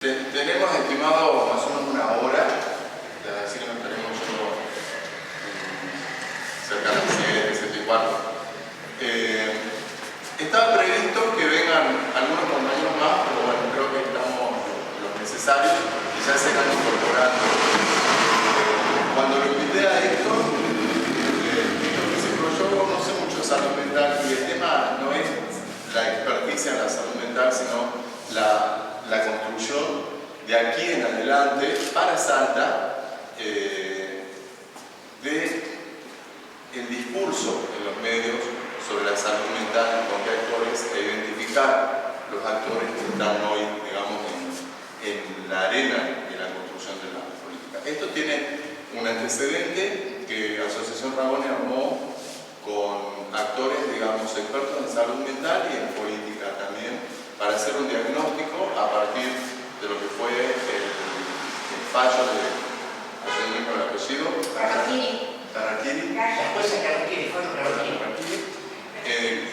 Tenemos estimado más o menos una hora, así que nos estaremos yendo cerca de las 7 y cuarto. Estaba previsto que vengan algunos compañeros más, pero bueno, creo que estamos los necesarios y ya se están incorporando. Cuando lo invité a esto, yo no sé mucho de salud mental y el tema no es la experticia en la salud mental, sino la construcción de aquí en adelante para Salta de el discurso en los medios sobre la salud mental con qué actores e identificar los actores que están hoy, digamos, en la arena de la construcción de la política. Esto tiene un antecedente que Asociación Rabone armó con actores, digamos, expertos en salud mental y en política también, para hacer un diagnóstico a partir de lo que fue el fallo de, ¿no mismo el apellido? Tarraquini. Después de Tarraquini, fue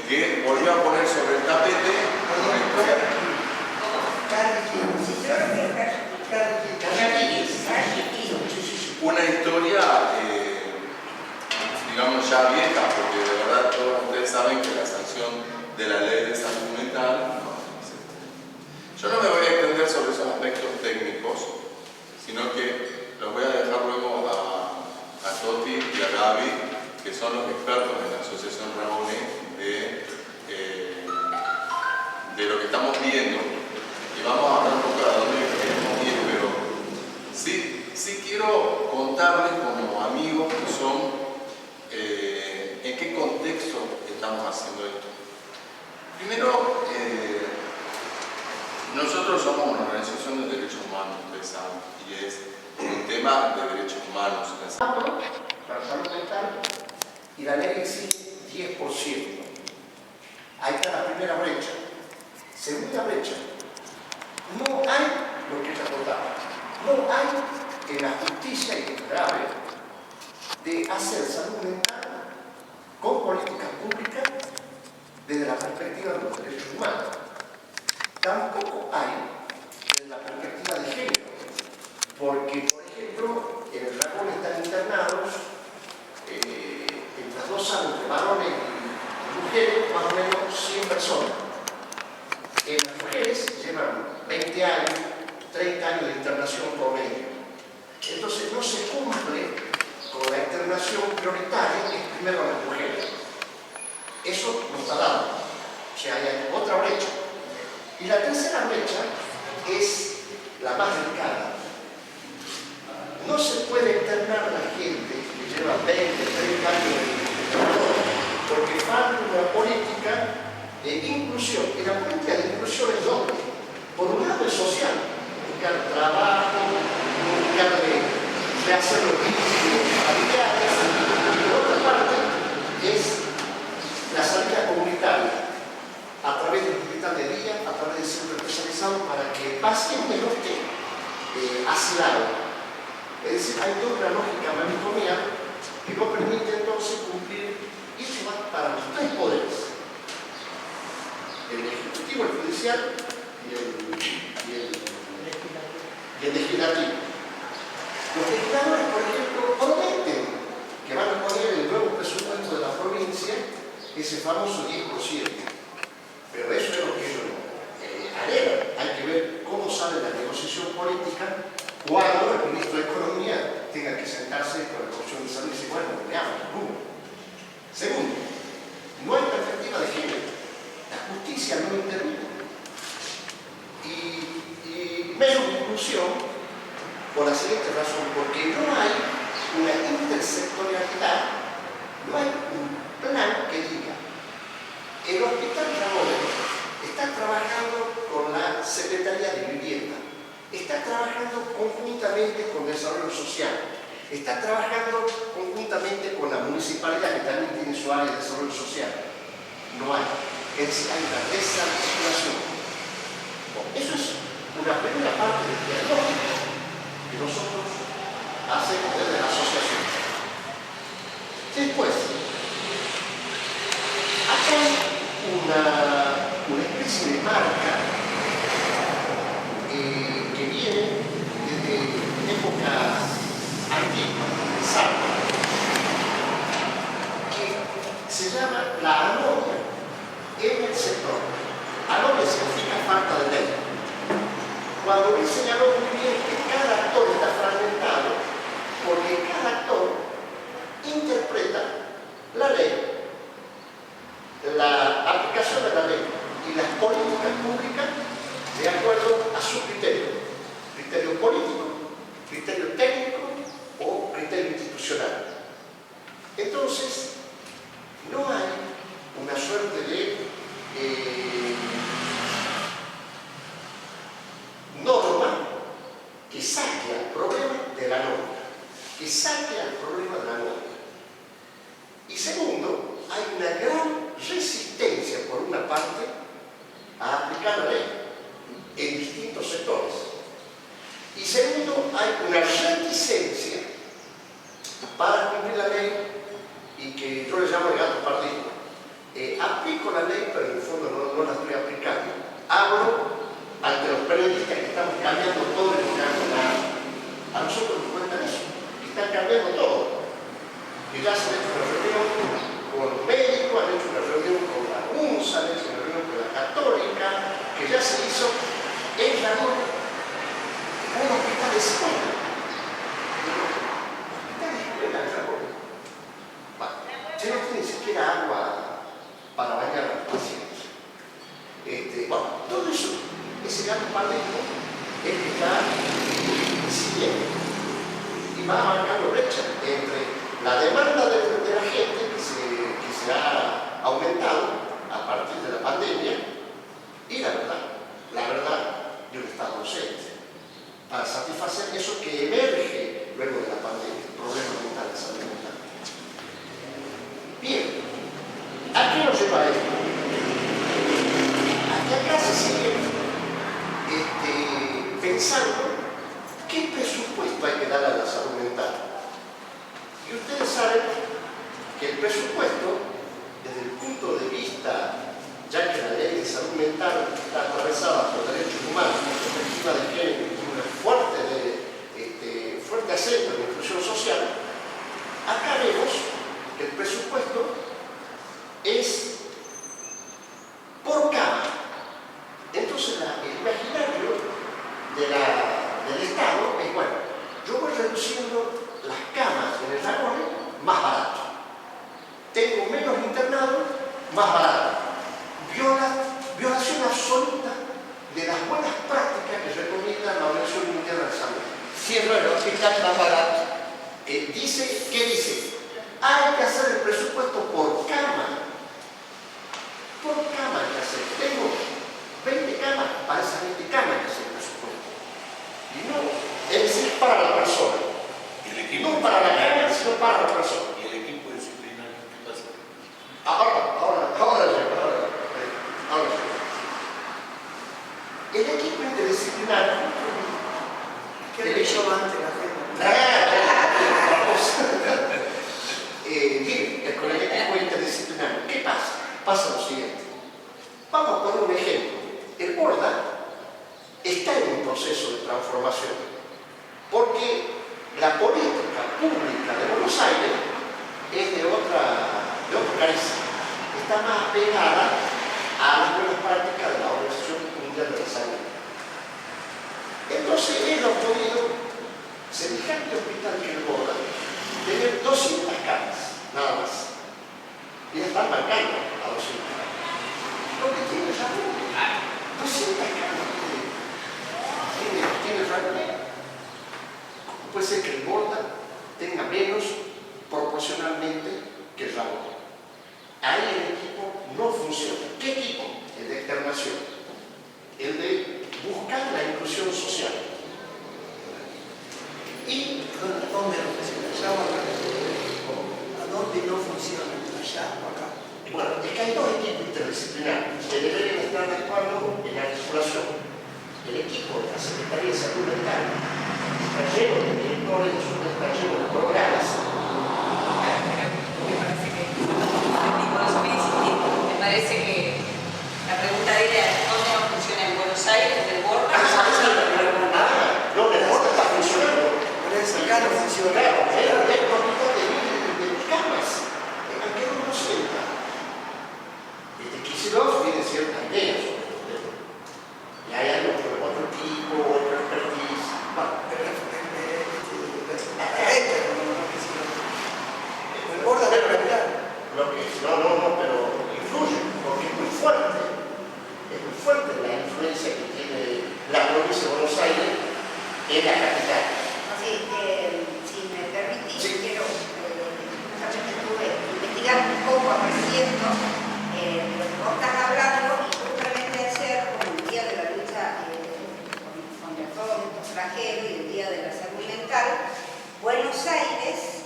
que volvió a poner sobre el tapete una historia. Una historia, digamos, ya vieja, porque de verdad todos ustedes saben que la sanción de la ley de salud mental, yo no me voy a extender sobre esos aspectos técnicos, sino que los voy a dejar luego a Toti y a Gaby, que son los expertos en la Asociación Rabone de lo que estamos viendo. Y vamos a hablar un poco de dónde queremos ir, pero sí quiero contarles como amigos que son en qué contexto estamos haciendo esto. Primero, nosotros somos una organización de derechos humanos, ustedes saben, y es un tema de derechos humanos. Para salud mental, y la ley exige 10%. Ahí está la primera brecha. Segunda brecha, no hay lo que te acordaba, no hay en la justicia, y es grave, de hacer salud mental con políticas públicas desde la perspectiva de los derechos humanos. Tampoco hay desde la perspectiva de género, porque, por ejemplo, en el Rabone están internados entre 2 años entre varones y mujeres, más o menos 100 personas. Las mujeres llevan 20 años, 30 años de internación promedio. Entonces no se cumple con la internación prioritaria, que es primero a las mujeres. Eso no está dado. O sea, hay otra brecha. Y la tercera brecha es la más delicada. No se puede internar a la gente que lleva 20, 30 años de internación, porque falta una política de inclusión. Y la política de inclusión es doble. Por un lado es social, buscar trabajo, buscar de hacer los vínculos familiares, y por otra parte es la salida comunitaria a través del hospital de día, a través del centro especializado, para que el paciente no esté aislado. Es decir, hay toda una lógica manicomial que no permite entonces cumplir, y eso va para los 3 poderes: el ejecutivo, el judicial y el legislativo. Los legisladores, por ejemplo, prometen que van a poner en el nuevo presupuesto de la provincia ese famoso 10%. Pero eso es lo que ellos alegan. Hay que ver cómo sale la negociación política cuando el ministro de Economía tenga que sentarse con la Comisión de Salud y decir, bueno, veamos el rumbo. Segundo, no hay perspectiva de género. La justicia no interviene. Y menos inclusión por la siguiente razón, porque no hay una intersectorialidad, no hay un plan que diga: el Hospital Rabone está trabajando con la Secretaría de Vivienda, está trabajando conjuntamente con Desarrollo Social, está trabajando conjuntamente con la municipalidad, que también tiene su área de desarrollo social. No hay. Es decir, hay una desarticulación. Bueno, eso es una primera parte del diagnóstico que nosotros hacemos desde la asociación. Después, acá hay una especie de marca que cuando él señaló muy bien que cada actor está fragmentado, porque cada actor interpreta la ley, la aplicación de la ley y las políticas públicas de acuerdo a su criterio político, criterio técnico o criterio institucional. Entonces, no hay una suerte de norma que saque al problema de la norma, que saque al problema de la norma. Y segundo, hay una gran resistencia, por una parte, a aplicar la ley en distintos sectores. Y segundo, hay una reticencia para cumplir la ley y que yo le llamo el gato pardillo. Aplico la ley, pero en el fondo no la estoy aplicando. Hablo ante los periodistas que estamos cambiando todo y no cambiando nada. A nosotros nos cuentan eso, que están cambiando todo. Que ya se han hecho una reunión con médicos, han hecho una reunión con la UNSA, han hecho una reunión con la Católica, que ya se hizo en la norma un hospital de escuela. Hospital de escuela en Ramón. Ya no tiene ni siquiera agua para bañar a los pacientes. Bueno, todo eso, ese gato pardillo, es que está incidiendo y va marcando brecha entre la demanda de la gente que se ha aumentado a partir de la pandemia y la verdad de un Estado ausente para satisfacer eso que emerge luego de la pandemia, problemas mentales, salud mental. Bien, ¿a qué nos lleva esto? A que acá se sigue pensando qué presupuesto hay que dar a la salud mental. Y ustedes saben que el presupuesto, desde el punto de vista, ya que la ley de salud mental está atravesada por derechos humanos, por perspectiva de género y tiene un fuerte acento en la inclusión social, acá vemos que el presupuesto es por cama. Entonces, el imaginario del Estado es, bueno, yo voy reduciendo las camas en el Dragón más barato. Tengo menos internados, más barato. Violación absoluta de las buenas prácticas que recomienda la Organización Mundial de la Salud. Cierro el hospital más barato. ¿Qué dice? Hay que hacer el presupuesto por cama. Por cama hay que hacer. Tengo 20 camas, para esas 20 camas hay que hacer el presupuesto. Y no, es decir, para la persona. No para la cama, sino para la persona. ¿Y el equipo disciplinario qué pasa? Ahora llega. El equipo interdisciplinario ¿Qué le yo antes la gente? Miren, con el equipo interdisciplinario, ¿qué pasa? Pasa lo siguiente. Vamos a poner un ejemplo. El BORDA está en un proceso de transformación porque la política pública de Buenos Aires es de otro cariz. Está más pegada a las buenas prácticas de la Organización Mundial de la Salud. Entonces, ellos han podido, semejante hospital que el BORDA, tener 200 camas, nada más. Y están marcando a 200 camas. Lo que tiene el Ramón, 200 camas tiene el Ramón. Puede ser que el BORDA tenga menos proporcionalmente que el Ramón. Ahí el equipo no funciona. ¿Qué equipo? El de externación. El de buscar la inclusión social. ¿Y ¿Dónde no funciona? ¿Allá o acá? ¿A dónde no funciona? ¿Allá o acá? bueno, es que hay dos equipos interdisciplinarios que deberían estar actuando en articulación. El equipo de la Secretaría de Salud Mental está lleno de directores, está lleno de programas. Me parece que la pregunta de ella es ¿dónde no funciona en Buenos Aires, del BORDA? No, el BORDA está funcionando. Por eso acá no funciona. Claro, es por mitad de camas. Aunque uno no sienta. Desde Kicillof tiene ciertas ideas sobre el problema. Y hay algo por otro tipo, provincia de Buenos Aires es la capital. Sí, si me permitís, Sí. quiero, justamente estuve investigando un poco, apareciendo de lo que vos estás hablando, y justamente ayer, como el Día de la Lucha contra todos estos flagelos y el Día de la Salud Mental, Buenos Aires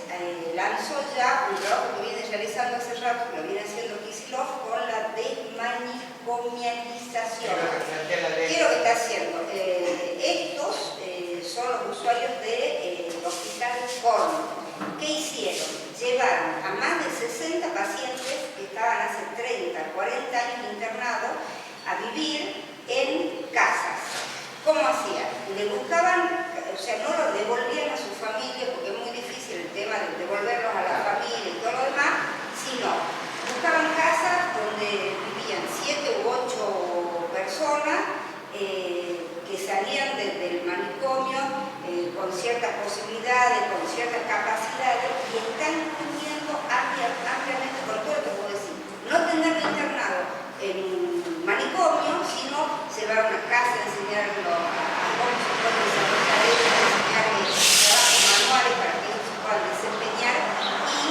lanzó ya un trabajo que viene realizando hace rato, que lo viene haciendo Kicillof, con la desmanicomialización. ¿Qué es lo que está haciendo? Estos son los usuarios del hospital Corno. ¿Qué hicieron? Llevaron a más de 60 pacientes que estaban hace 30, 40 años internados a vivir en casas. ¿Cómo hacían? Le buscaban, o sea, no los devolvían a su familia, porque es muy difícil el tema de devolverlos a la familia y todo lo demás, sino buscaban casas donde vivían 7 u 8 personas que salían del manicomio con ciertas posibilidades, con ciertas capacidades, y están cumpliendo ampliamente con todo lo que puedo decir. No tenerlo internado en un manicomio, sino llevar a una casa, enseñarlo a cómo se puede desarrollar eso, enseñarles trabajos manuales para que ellos se puedan desempeñar y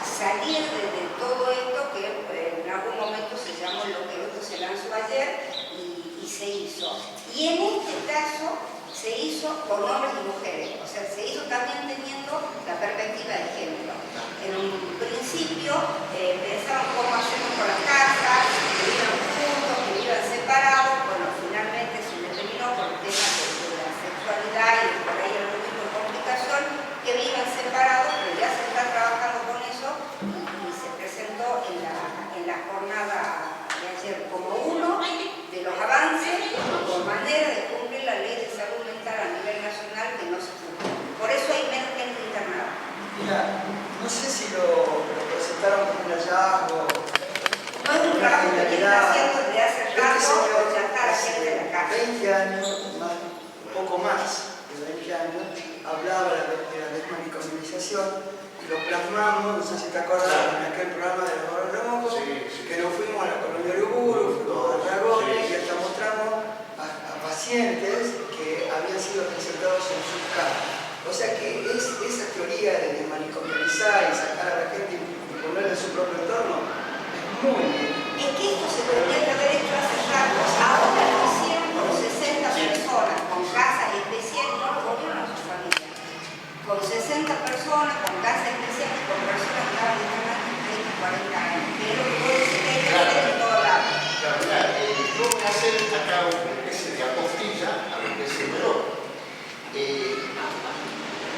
salir de todo esto que en algún momento se llamó lo que esto se lanzó ayer y se hizo. Y en este caso se hizo con hombres y mujeres, o sea, se hizo también teniendo la perspectiva de género. En un principio pensaban cómo hacemos con las casas, que vivan juntos, que vivan separados. Bueno, finalmente se determinó por el tema de la sexualidad y por ahí algún tipo de complicación, que vivan separados, pero ya se está trabajando con eso y se presentó en la jornada de ayer como uno de los avances por manera de cumplir la ley de salud mental a nivel nacional que no se cumple. Por eso hay menos gente internada. Mira, no sé si lo presentaron como un hallazgo. No es un trabajo que vienen haciendo desde hace rato, ya está la gente de la casa. 20 años, un poco más de 20 años, hablaba de la desmanicomialización y lo plasmamos, no sé si te acuerdas, en aquel programa de los Rojos, que nos fuimos a la colonia de Uruburu, fuimos a Dragones y hasta mostramos a pacientes que habían sido presentados en sus casas. O sea que esa teoría de desmanicomializar y sacar a la gente y ponerla en su propio entorno es muy bien. Es que esto se tendría que haber hecho hace rato. Ahora lo hicieron con 60 personas, con casas especiales, no lo volvieron a su familia. Con 60 personas, con casas especiales, con personas que estaban internadas en 30, 40 años. Que es lo que puede ser que hay que hacer en todo lado. Claro, mira, yo voy a hacer acá una especie de apostilla a lo que es el melón.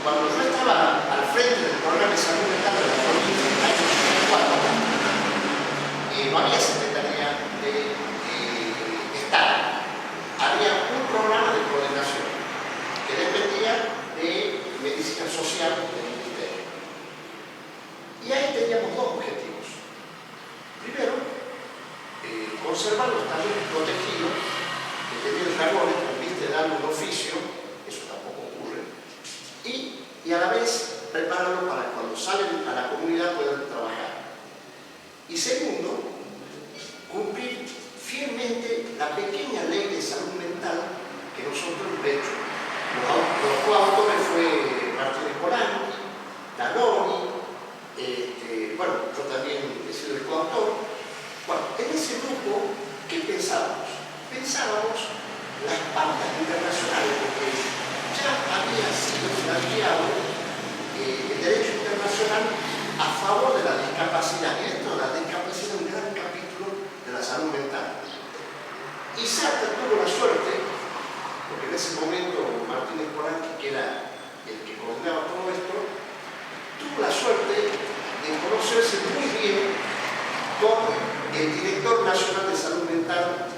Cuando yo estaba al frente del programa de salud mental de la provincia en el año 84, no había Secretaría de Estado. Había un programa de coordinación que dependía de Medicina Social del Ministerio. Y ahí teníamos dos objetivos. Primero, conservar los talleres protegidos que tenían Dragones, con vista de darle un oficio, eso tampoco ocurre, y a la vez prepararlo para cuando salen a la comunidad puedan trabajar. Y segundo, cumplir fielmente la pequeña ley de salud mental que nosotros hemos hecho. Los coautores fue Martínez Polanqui, Danoni, bueno, yo también he sido el coautor. Bueno, en ese grupo, ¿qué pensábamos? Pensábamos las pautas internacionales, porque ya había sido planteado el derecho internacional a favor de la discapacidad, y dentro de la discapacidad un gran capítulo de la salud mental. Y Sartre tuvo la suerte, porque en ese momento Martínez Polanqui, que era el que coordinaba todo esto, tuvo la suerte de conocerse muy bien con el director nacional de salud mental,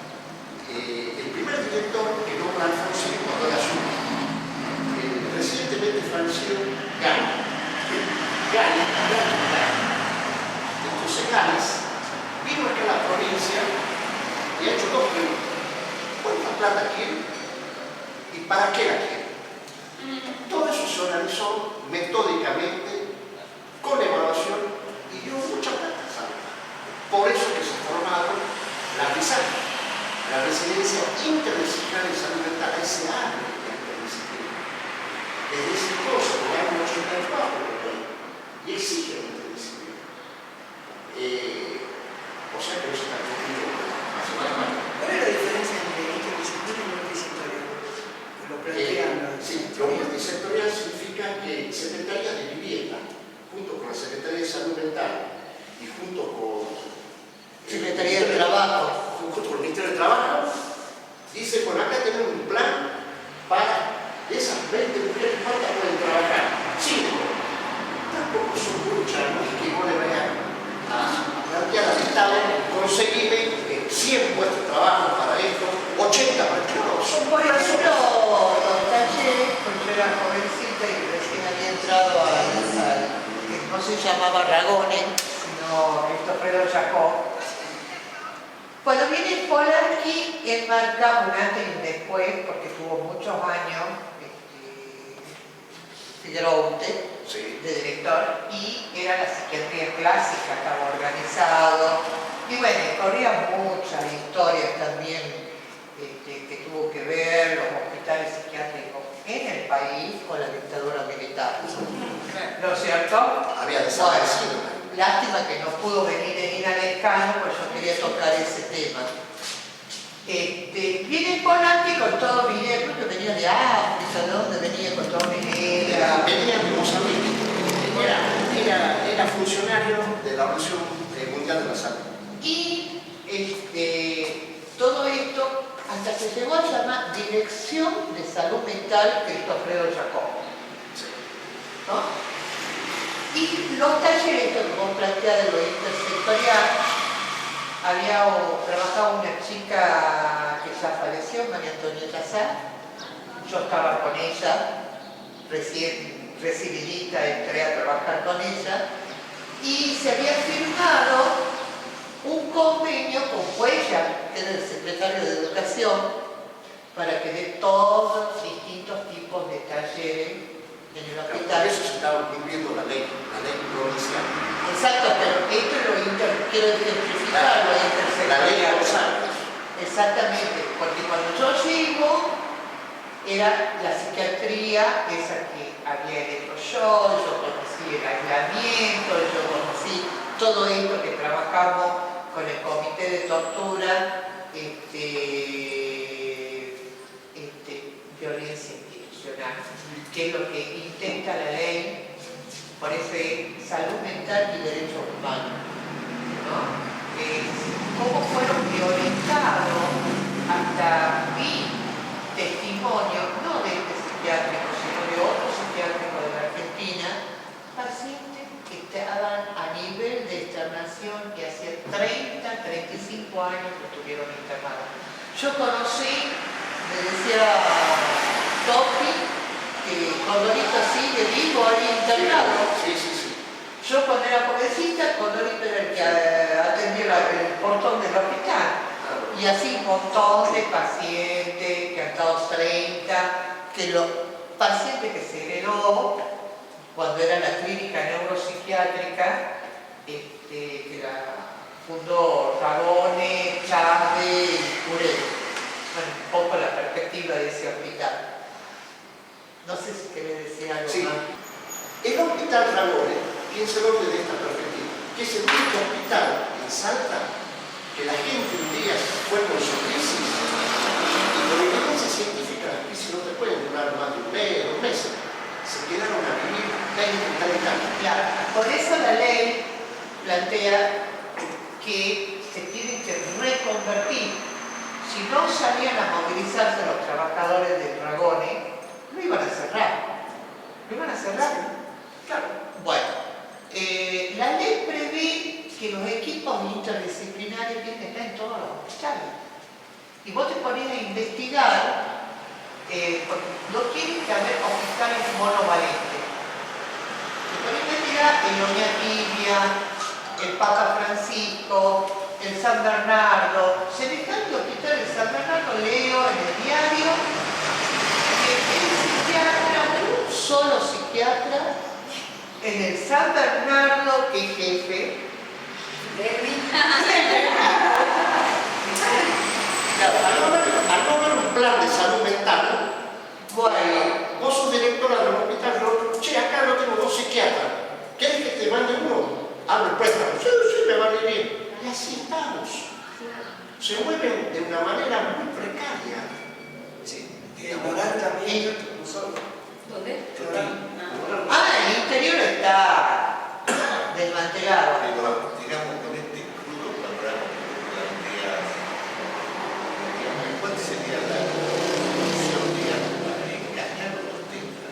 el primer director que nombra Alfonsín cuando era suyo, el recientemente fallecido Gani. Entonces Ganes vino acá a la provincia y ha hecho dos preguntas. ¿Cuánta plata quiere? ¿Y para qué la quiere? Todo eso se organizó metódicamente, con evaluación, y dio mucha plata, ¿sabes? Por eso que se formaron las RISAC, la Residencia Interdisciplinaria de Salud Mental, SA, exigen interdisciplina. O sea que no se está cumpliendo nacionalmente. ¿Cuál es la diferencia entre interdisciplina y multisectorial? Lo plantean. Sí, lo multisectorial significa que Secretaría de Vivienda, junto con la Secretaría de Salud Mental y junto con Secretaría de Trabajo, junto con el Ministerio de Trabajo, dice, bueno, acá tenemos un plan para esas 20 mujeres, ¿cuántas pueden trabajar? 5. Tampoco son muchas, no es que vos le vayas a plantear al Estado, conseguirme 100 puestos de trabajo para esto, 80 para esto. No, son Por ejemplo, los talleres, cuando yo era jovencita y recién había entrado que no se llamaba Ragone, sino Alfredo Jacob. Cuando viene Polanski, él marca un antes y un después, porque tuvo muchos años, Figueroute, Sí. de director, y era la psiquiatría clásica, estaba organizado, y bueno, corría muchas historias también que tuvo que ver los hospitales psiquiátricos en el país con la dictadura militar. ¿No es cierto? Había desaparecido. Bueno, lástima que no pudo venir en Ina Lescano, pues yo quería tocar ese tema. Viene Polanski con todo Miguel, creo que venía de África, ¿de dónde venía con todo Miguel? Venía de Mozambique. Era funcionario de la Organización Mundial de la Salud. Y todo esto hasta se llegó a llamar Dirección de Salud Mental Alfredo Jacob. ¿No? Y los talleres que vos planteás de lo intersectorial, trabajaba una chica que ya falleció, María Antonieta Sá. Yo estaba con ella, recién recibidita, entré a trabajar con ella, y se había firmado un convenio con Cuellar, que era el secretario de Educación, para que dé todos los distintos tipos de talleres en el Por hospital. eso se estaba cumpliendo la ley provincial. Exacto, pero esto quiero ejemplificar lo La ley intersectorial. González. Exactamente, porque cuando yo llego, era la psiquiatría, esa que había electroshock, yo conocí el aislamiento, yo conocí todo esto que trabajamos con el comité de tortura, violencia institucional, que es lo que intenta la ley, por eso es salud mental y derechos humanos, ¿no? Cómo fueron violentados hasta mi testimonio, no de este psiquiátrico, sino de otro psiquiátrico de la Argentina, pacientes que estaban a nivel de internación que hacía 30, 35 años que estuvieron internados. Yo conocí, me decía Topi, que Condorito sigue vivo ahí internado. Sí. Yo cuando era jovencita, Condorito era el que atendía el portón del hospital. Y así un montón de pacientes, que han estado 30, que los pacientes que se heredó cuando era la clínica neuropsiquiátrica, que la fundó Ragone, Chávez y Curé. Bueno, un poco la perspectiva de ese hospital. No sé si querés decir algo Sí. más. El hospital Ragone, piénselo desde esta perspectiva, que es el único hospital en Salta que la gente un día fue con su crisis y por evidencia científica las crisis no te pueden durar más de un mes, 2 meses. Se quedaron a vivir 20, 30 años. Claro, por eso la ley plantea que se tienen que reconvertir. Si no salían a movilizarse los trabajadores de Ragone, lo iban a cerrar. ¿Lo iban a cerrar? Claro. Bueno, la ley prevé que los equipos interdisciplinarios tienen que estar en todos los hospitales. Y vos te pones a investigar, porque no tienen que haber hospitales monovalentes. Te pones a investigar el Doña Tibia, el Papa Francisco, el San Bernardo. Semejante hospital de San Bernardo, leo en el diario que el psiquiatra, un solo psiquiatra, en el San Bernardo, que jefe, Claro, al no haber un plan de salud mental, bueno, vos sos directora del hospital, che, acá no tengo 2 psiquiatras. ¿Querés que te mande Interior, ¿Dónde? El interior está desmantelado. Pero, digamos, con este crudo panorama que planteas, ¿cuál sería la solución, digamos, para engañar a los temas?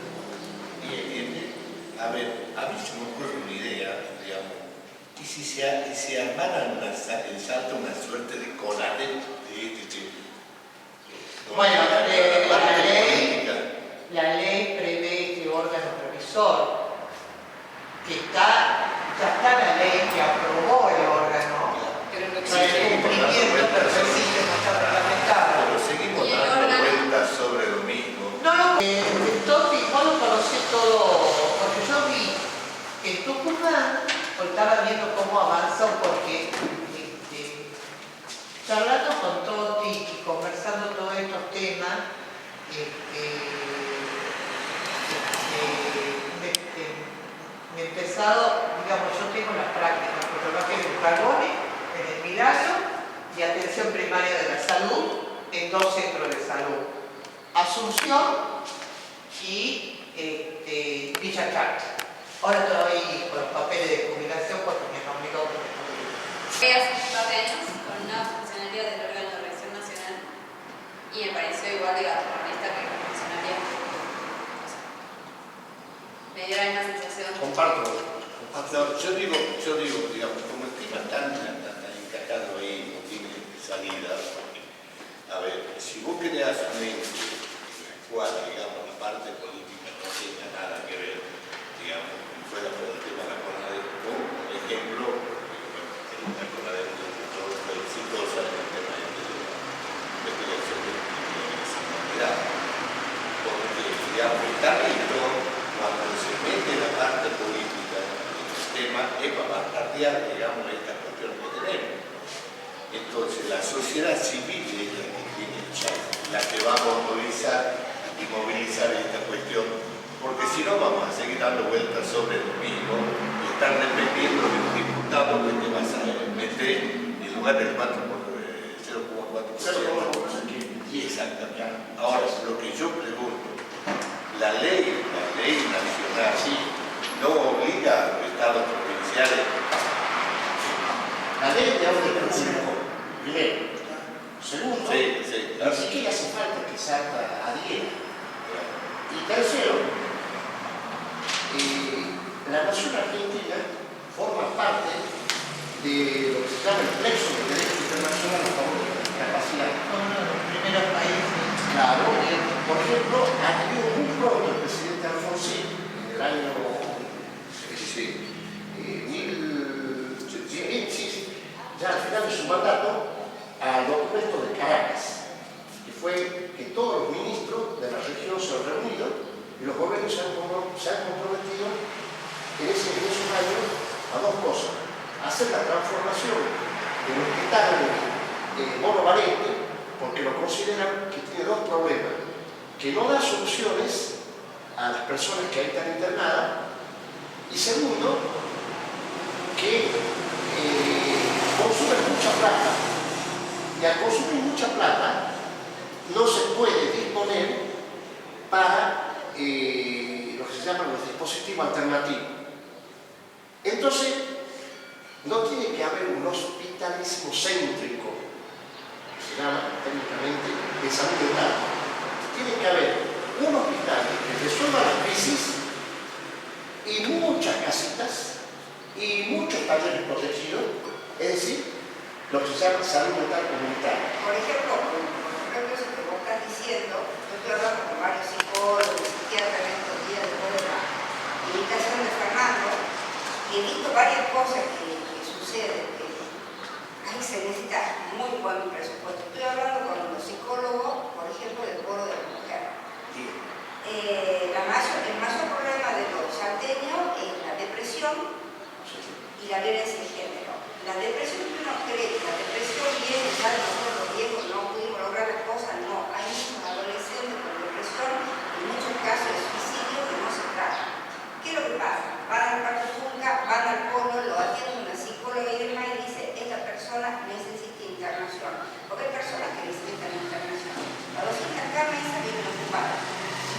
A ver, a mí se me ocurre una idea, digamos, y si se armara en Salta una suerte de CONADEP de este tipo. Bueno, política. la ley prevé este órgano revisor, que ya está la ley que aprobó el órgano, Pero no no existe. hay cumplimiento, pero existe, no está reglamentado. Pero seguimos Y el dando órgano. vueltas sobre lo mismo. No, Toti, vos lo conocés todo, porque yo vi que en Tucumán, pues estaba viendo cómo avanzó, porque charlando con Toti y conversando todos estos temas, me he empezado, digamos, yo tengo las prácticas, porque trabajé en el Carbone, en el Milagro y atención primaria de la salud en 2 centros de salud, Asunción y Villa Carta. Ahora estoy con los papeles de jubilación porque me nominó. Fui hace un par de años con una funcionaria del órgano de revisión nacional y me pareció igual de galardonista que la funcionaria. Me dio la misma sensación. Comparto. No, yo digo, digamos, como el tema tan encajado ahí, no tiene salida, porque, a ver, si vos creas un ente en el cual, digamos, la parte política no tenga nada que ver, digamos, fuera por el tema de la CONADEP, por ejemplo, la CONADEP todo fue exitosa en el tema de la investigación de la desigualdad, porque, digamos, está visto cuando se mete la parte política en el tema es para bastardear, digamos, esta cuestión que tenemos. Entonces, la sociedad civil es la que tiene la que va a movilizar esta cuestión, porque si no vamos a seguir dando vueltas sobre lo mismo y estar dependiendo de un diputado que te vas a meter en lugar del 0,4%. Exactamente. Ahora, lo que yo pregunto, la ley nacional no obliga a los estados provinciales. La ley te habla de público, primero. Segundo, Sí, claro. ni siquiera hace falta que Salta adhiera. Y tercero, la nación argentina forma parte de lo que se llama el plexo del derecho internacional a favor de la discapacidad. Uno de los primeros países. Claro, por ejemplo, adhirió muy pronto el presidente Alfonsín en el año ya al final de su mandato, al documento de Caracas, que fue que todos los ministros de la región se han reunido y los gobiernos se han comprometido en esos años a 2 cosas: hacer la transformación del hospital monovalente, porque lo consideran que tiene 2 problemas: que no da soluciones a las personas que ahí están internadas, y segundo, que consume mucha plata, y al consumir mucha plata no se puede disponer para lo que se llaman los dispositivos alternativos. Entonces, no tiene que haber un hospitalismo céntrico, que se llama técnicamente de salud mental. Tiene que haber un hospital que resuelva la crisis y muchas casitas y muchos talleres protegidos, es decir, lo que se llama salud mental comunitaria. Por ejemplo, eso que vos estás diciendo, yo estoy hablando con varios psicólogos, psiquiatras en estos días después de la invitación de Fernando, y he visto varias cosas que suceden, que ahí se necesita muy buen presupuesto. Estoy hablando con los psicólogos, por ejemplo, del Foro de la Mujer. El mayor problema de los salteños es la depresión y la violencia de género. La depresión que uno cree, la depresión viene ya de nosotros los viejos, no pudimos lograr las cosas, no. Hay muchos adolescentes con depresión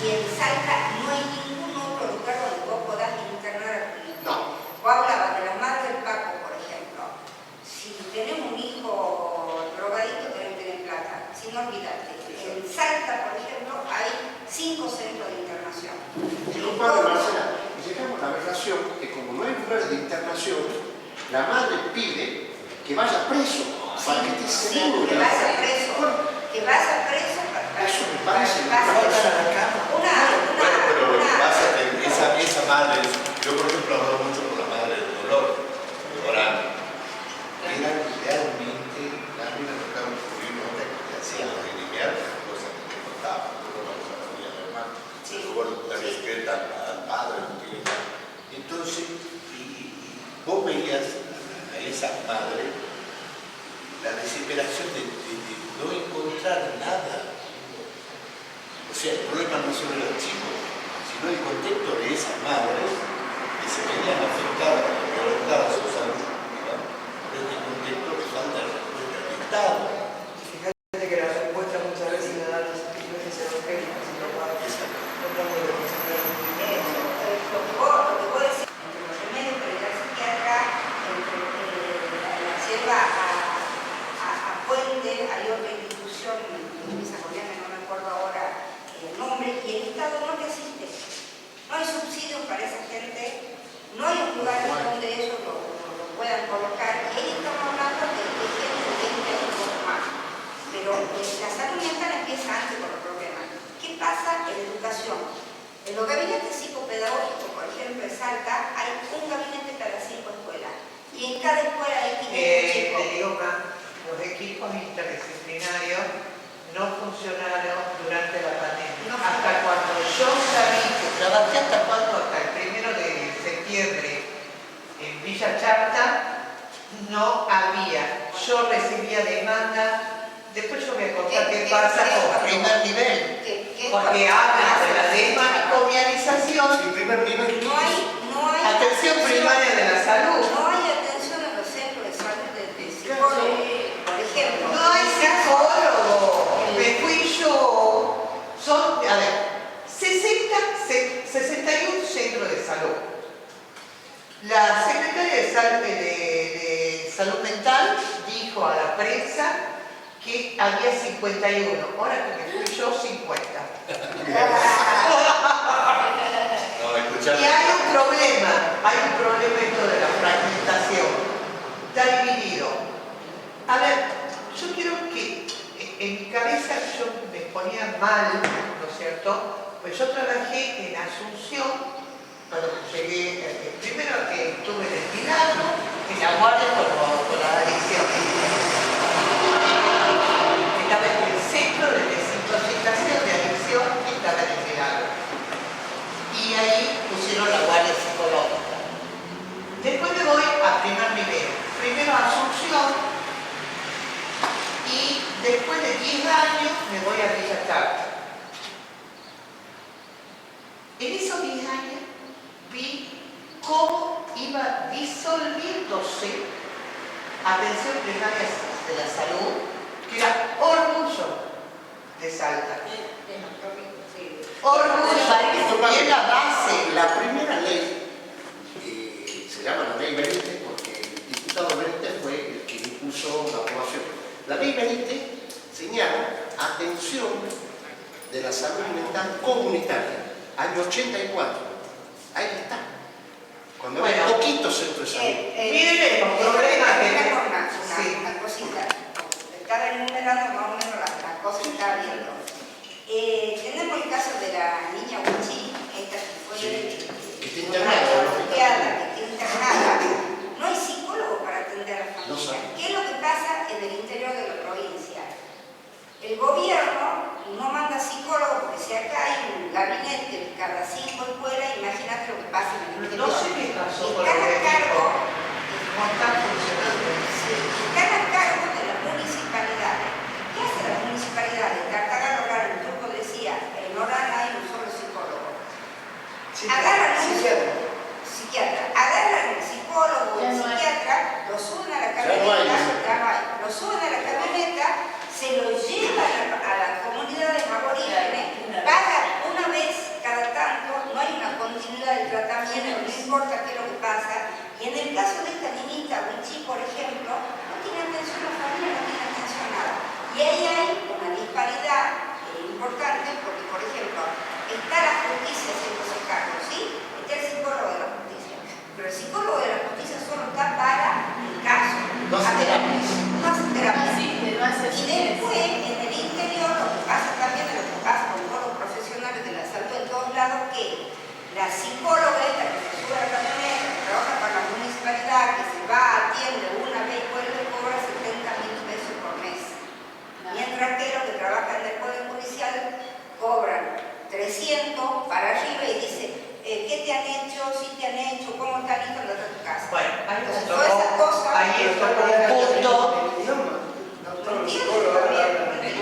Y en Salta no hay ningún otro lugar donde vos podás internar a tu hijo. No. Vos hablabas de la madre del Paco, por ejemplo. Si tenés un hijo drogadito, tenés que tener plata. Si no, olvidate. En Salta, por ejemplo, hay 5 centros de internación. Disculpame, Marcela, llegamos a la relación que como no hay lugares de internación, la madre pide que vaya preso para que esté seguro. Que vaya preso. Que vaya preso para... Eso me parece Pero lo que pasa es que esa madre, yo por ejemplo hablo mucho con la madre de Dolor, de Orán, era realmente, a mí me tocaba descubrir nota que hacían los linear, cosas que te contaban, luego la familia del hermano, luego la bicicleta al padre, entonces, y vos veías a esa madre la desesperación de no encontrar nada. O sea, el problema no es solo los chicos, sino el contexto de esas madres que se veían afectadas, violentadas su salud, digamos, por este contexto de falta de respuesta del Estado. Fíjate que la respuesta muchas veces la dan las instituciones evangélicas y los padres. No estamos de concentrar en Lo que vos decís, entre los remedios para ir al psiquiatra, entre la lleva a Puente, hay otra institución en esa colina, no me acuerdo ahora el nombre, y el Estado no le asiste. No hay subsidios para esa gente, no hay un lugar donde ellos lo puedan colocar, y ahí estamos hablando de gente de 20 años más. Pero la salud mental empieza antes con los problemas. ¿Qué pasa en educación? En los gabinetes psicopedagógicos, por ejemplo, en Salta, hay un gabinete cada 5 escuelas. Y en cada escuela hay 500 chicos. Te digo más, los equipos interdisciplinarios no funcionaron durante la pandemia. Hasta cuando yo salí, que trabajé hasta el 1 de septiembre en Villa Chacta, no había. Yo recibía demanda. Después yo voy a contar qué pasa con primer nivel. Porque hablan de la desmanicomialización. el primer nivel. No hay Atención primaria de la salud. No hay atención en los centros de salud de psicólogos, por ejemplo. No hay psicólogo. Me fui yo. Son, a ver, 61 centros de salud. La secretaria de Salud Mental dijo a la prensa que había 51. Ahora que me fui yo, 50. No, escuchame. Y hay un problema esto de la fragmentación. Está dividido. A ver, yo quiero que en mi cabeza yo me ponía mal, ¿no es cierto? Pues yo trabajé en Asunción, cuando llegué, primero que estuve en el Milagro, en la guardia con la adicción. Estaba en el centro de desintoxicación de adicción, estaba en el Milagro. Y ahí pusieron la guardia psicológica. Después me voy a primer nivel. Primero a Asunción y después de 10 años me voy a Villa Chacta. En esos 10 años vi cómo iba disolviéndose atención primaria de la salud, que era orgullo de Salta. Orgullo, y es la base. La primera ley, se llama la ley Benítez, porque el diputado Benítez fue el que impuso la aprobación. La ley Benítez señala atención de la salud mental comunitaria, año 84. Ahí está. Cuando hay poquitos centros de salud. Miren los problemas que... Una cosita. Estaba enumerando más o menos las cosas que estaba viendo. Tenemos el caso de la niña Huichi, esta que fue que está internada. que está internada. No hay psicólogo para atender a la familia. No sabe. ¿Qué es lo que pasa en el interior de la provincia? El gobierno no manda psicólogo porque si acá hay un gabinete cada 5 escuelas, imagínate lo que pasa en el interior. No sé qué pasó con Están los a cargo, no están funcionando. están a cargo de las municipalidades. ¿Qué hace la municipalidad? En Tartagal, el turco decía, en Orán hay un solo psicólogo. Agarran un psiquiatra, agarran un psicólogo o un psiquiatra, lo suben a la camioneta, lo suben a la camioneta, se lo llevan a las comunidades aborígenes, pagan una vez el caso de esta niñita, Wichi, por ejemplo, no tiene atención a la familia, no tiene atención a nada. Y ahí hay una disparidad importante porque, por ejemplo, está la justicia haciéndose cargo, ¿sí? Está el psicólogo de la justicia. Pero el psicólogo de la justicia solo está para el caso. No hace terapia. No hace terapia. No hace Y después, en el interior, lo que pasa también, lo que pasa con todos los profesionales de la salud en todos lados, que la psicóloga esta que se sube a la camioneta, que trabaja para la municipalidad, que se va, atiende una vez y vuelve, cobra 70.000 pesos por mes. Mientras que los que trabajan en el Poder Judicial cobran 300 para arriba y dice, ¿qué te han hecho? ¿Sí te han hecho? ¿Cómo están listo los de tu casa? Bueno, Entonces, todas esas cosas... ahí está un punto.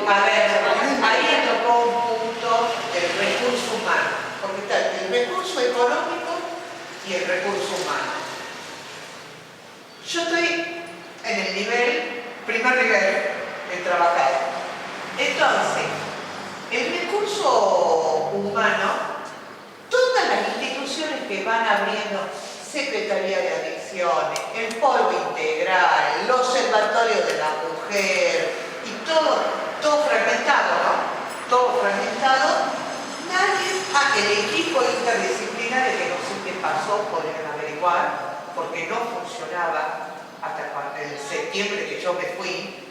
A ver, ahí tocó un punto del recurso humano, porque está el recurso económico y el recurso humano. Yo estoy en el primer nivel de trabajar. Entonces, el recurso humano, todas las instituciones que van abriendo, Secretaría de Adicciones, el Polo Integral, el Observatorio de la Mujer, y todo fragmentado, ¿no? Todo fragmentado. El equipo interdisciplinario, que no sé qué pasó, podrían averiguar, porque no funcionaba hasta el septiembre que yo me fui.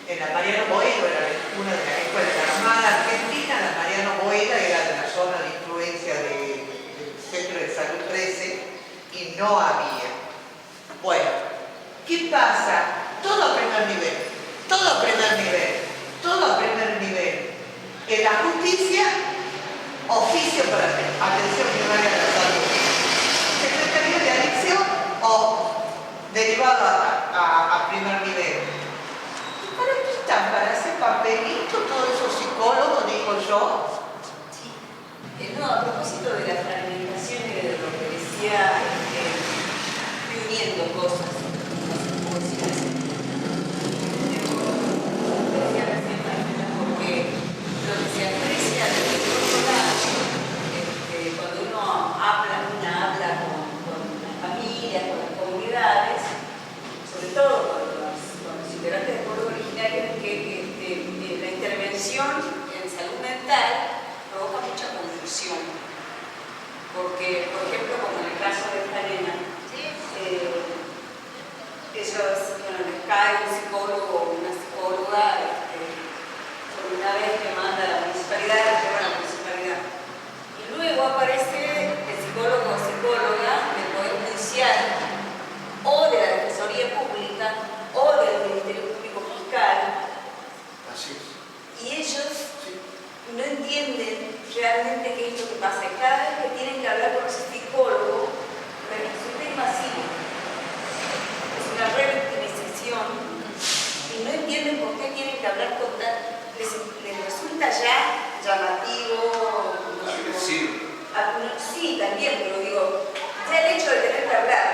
En la Mariano Boedo era una de las escuelas de la Armada Argentina, la Mariano Boedo era de la zona de influencia del Centro de Salud 13 y no había. Bueno, ¿qué pasa? Todo a primer nivel, todo a primer nivel, todo a primer nivel. En la justicia, oficio para atención primaria de la salud. Secretaría de Adicción o derivado a primer nivel. ¿Y para qué están? ¿Para hacer papelito todos esos psicólogos, digo yo? Sí. No, a propósito de la fragmentación y de lo que decía, reuniendo cosas, no sé cómo decir eso. Decía recién Marcela, porque lo que se aprecia desde el otro lado, cuando uno habla con las familias, con las comunidades, sobre todo con los integrantes del pueblo originario, es que la intervención en salud mental provoca mucha confusión. Porque, por ejemplo, como en el caso de esta nena, ellos, bueno, les cae un psicólogo o una psicóloga, por una vez que manda a la municipalidad, la lleva a la municipalidad. Y luego aparece el psicólogo o psicóloga del Poder Judicial, o de la Defensoría Pública, o del Ministerio Público Fiscal. Así es. Y ellos no entienden realmente qué es lo que pasa. Y cada vez que tienen que hablar con ese psicólogo, les resulta invasivo. Es una revictimización. Y no entienden por qué tienen que hablar con tal. Les resulta ya llamativo. Agresivo. Sí, también, pero digo, ya el hecho de tener que hablar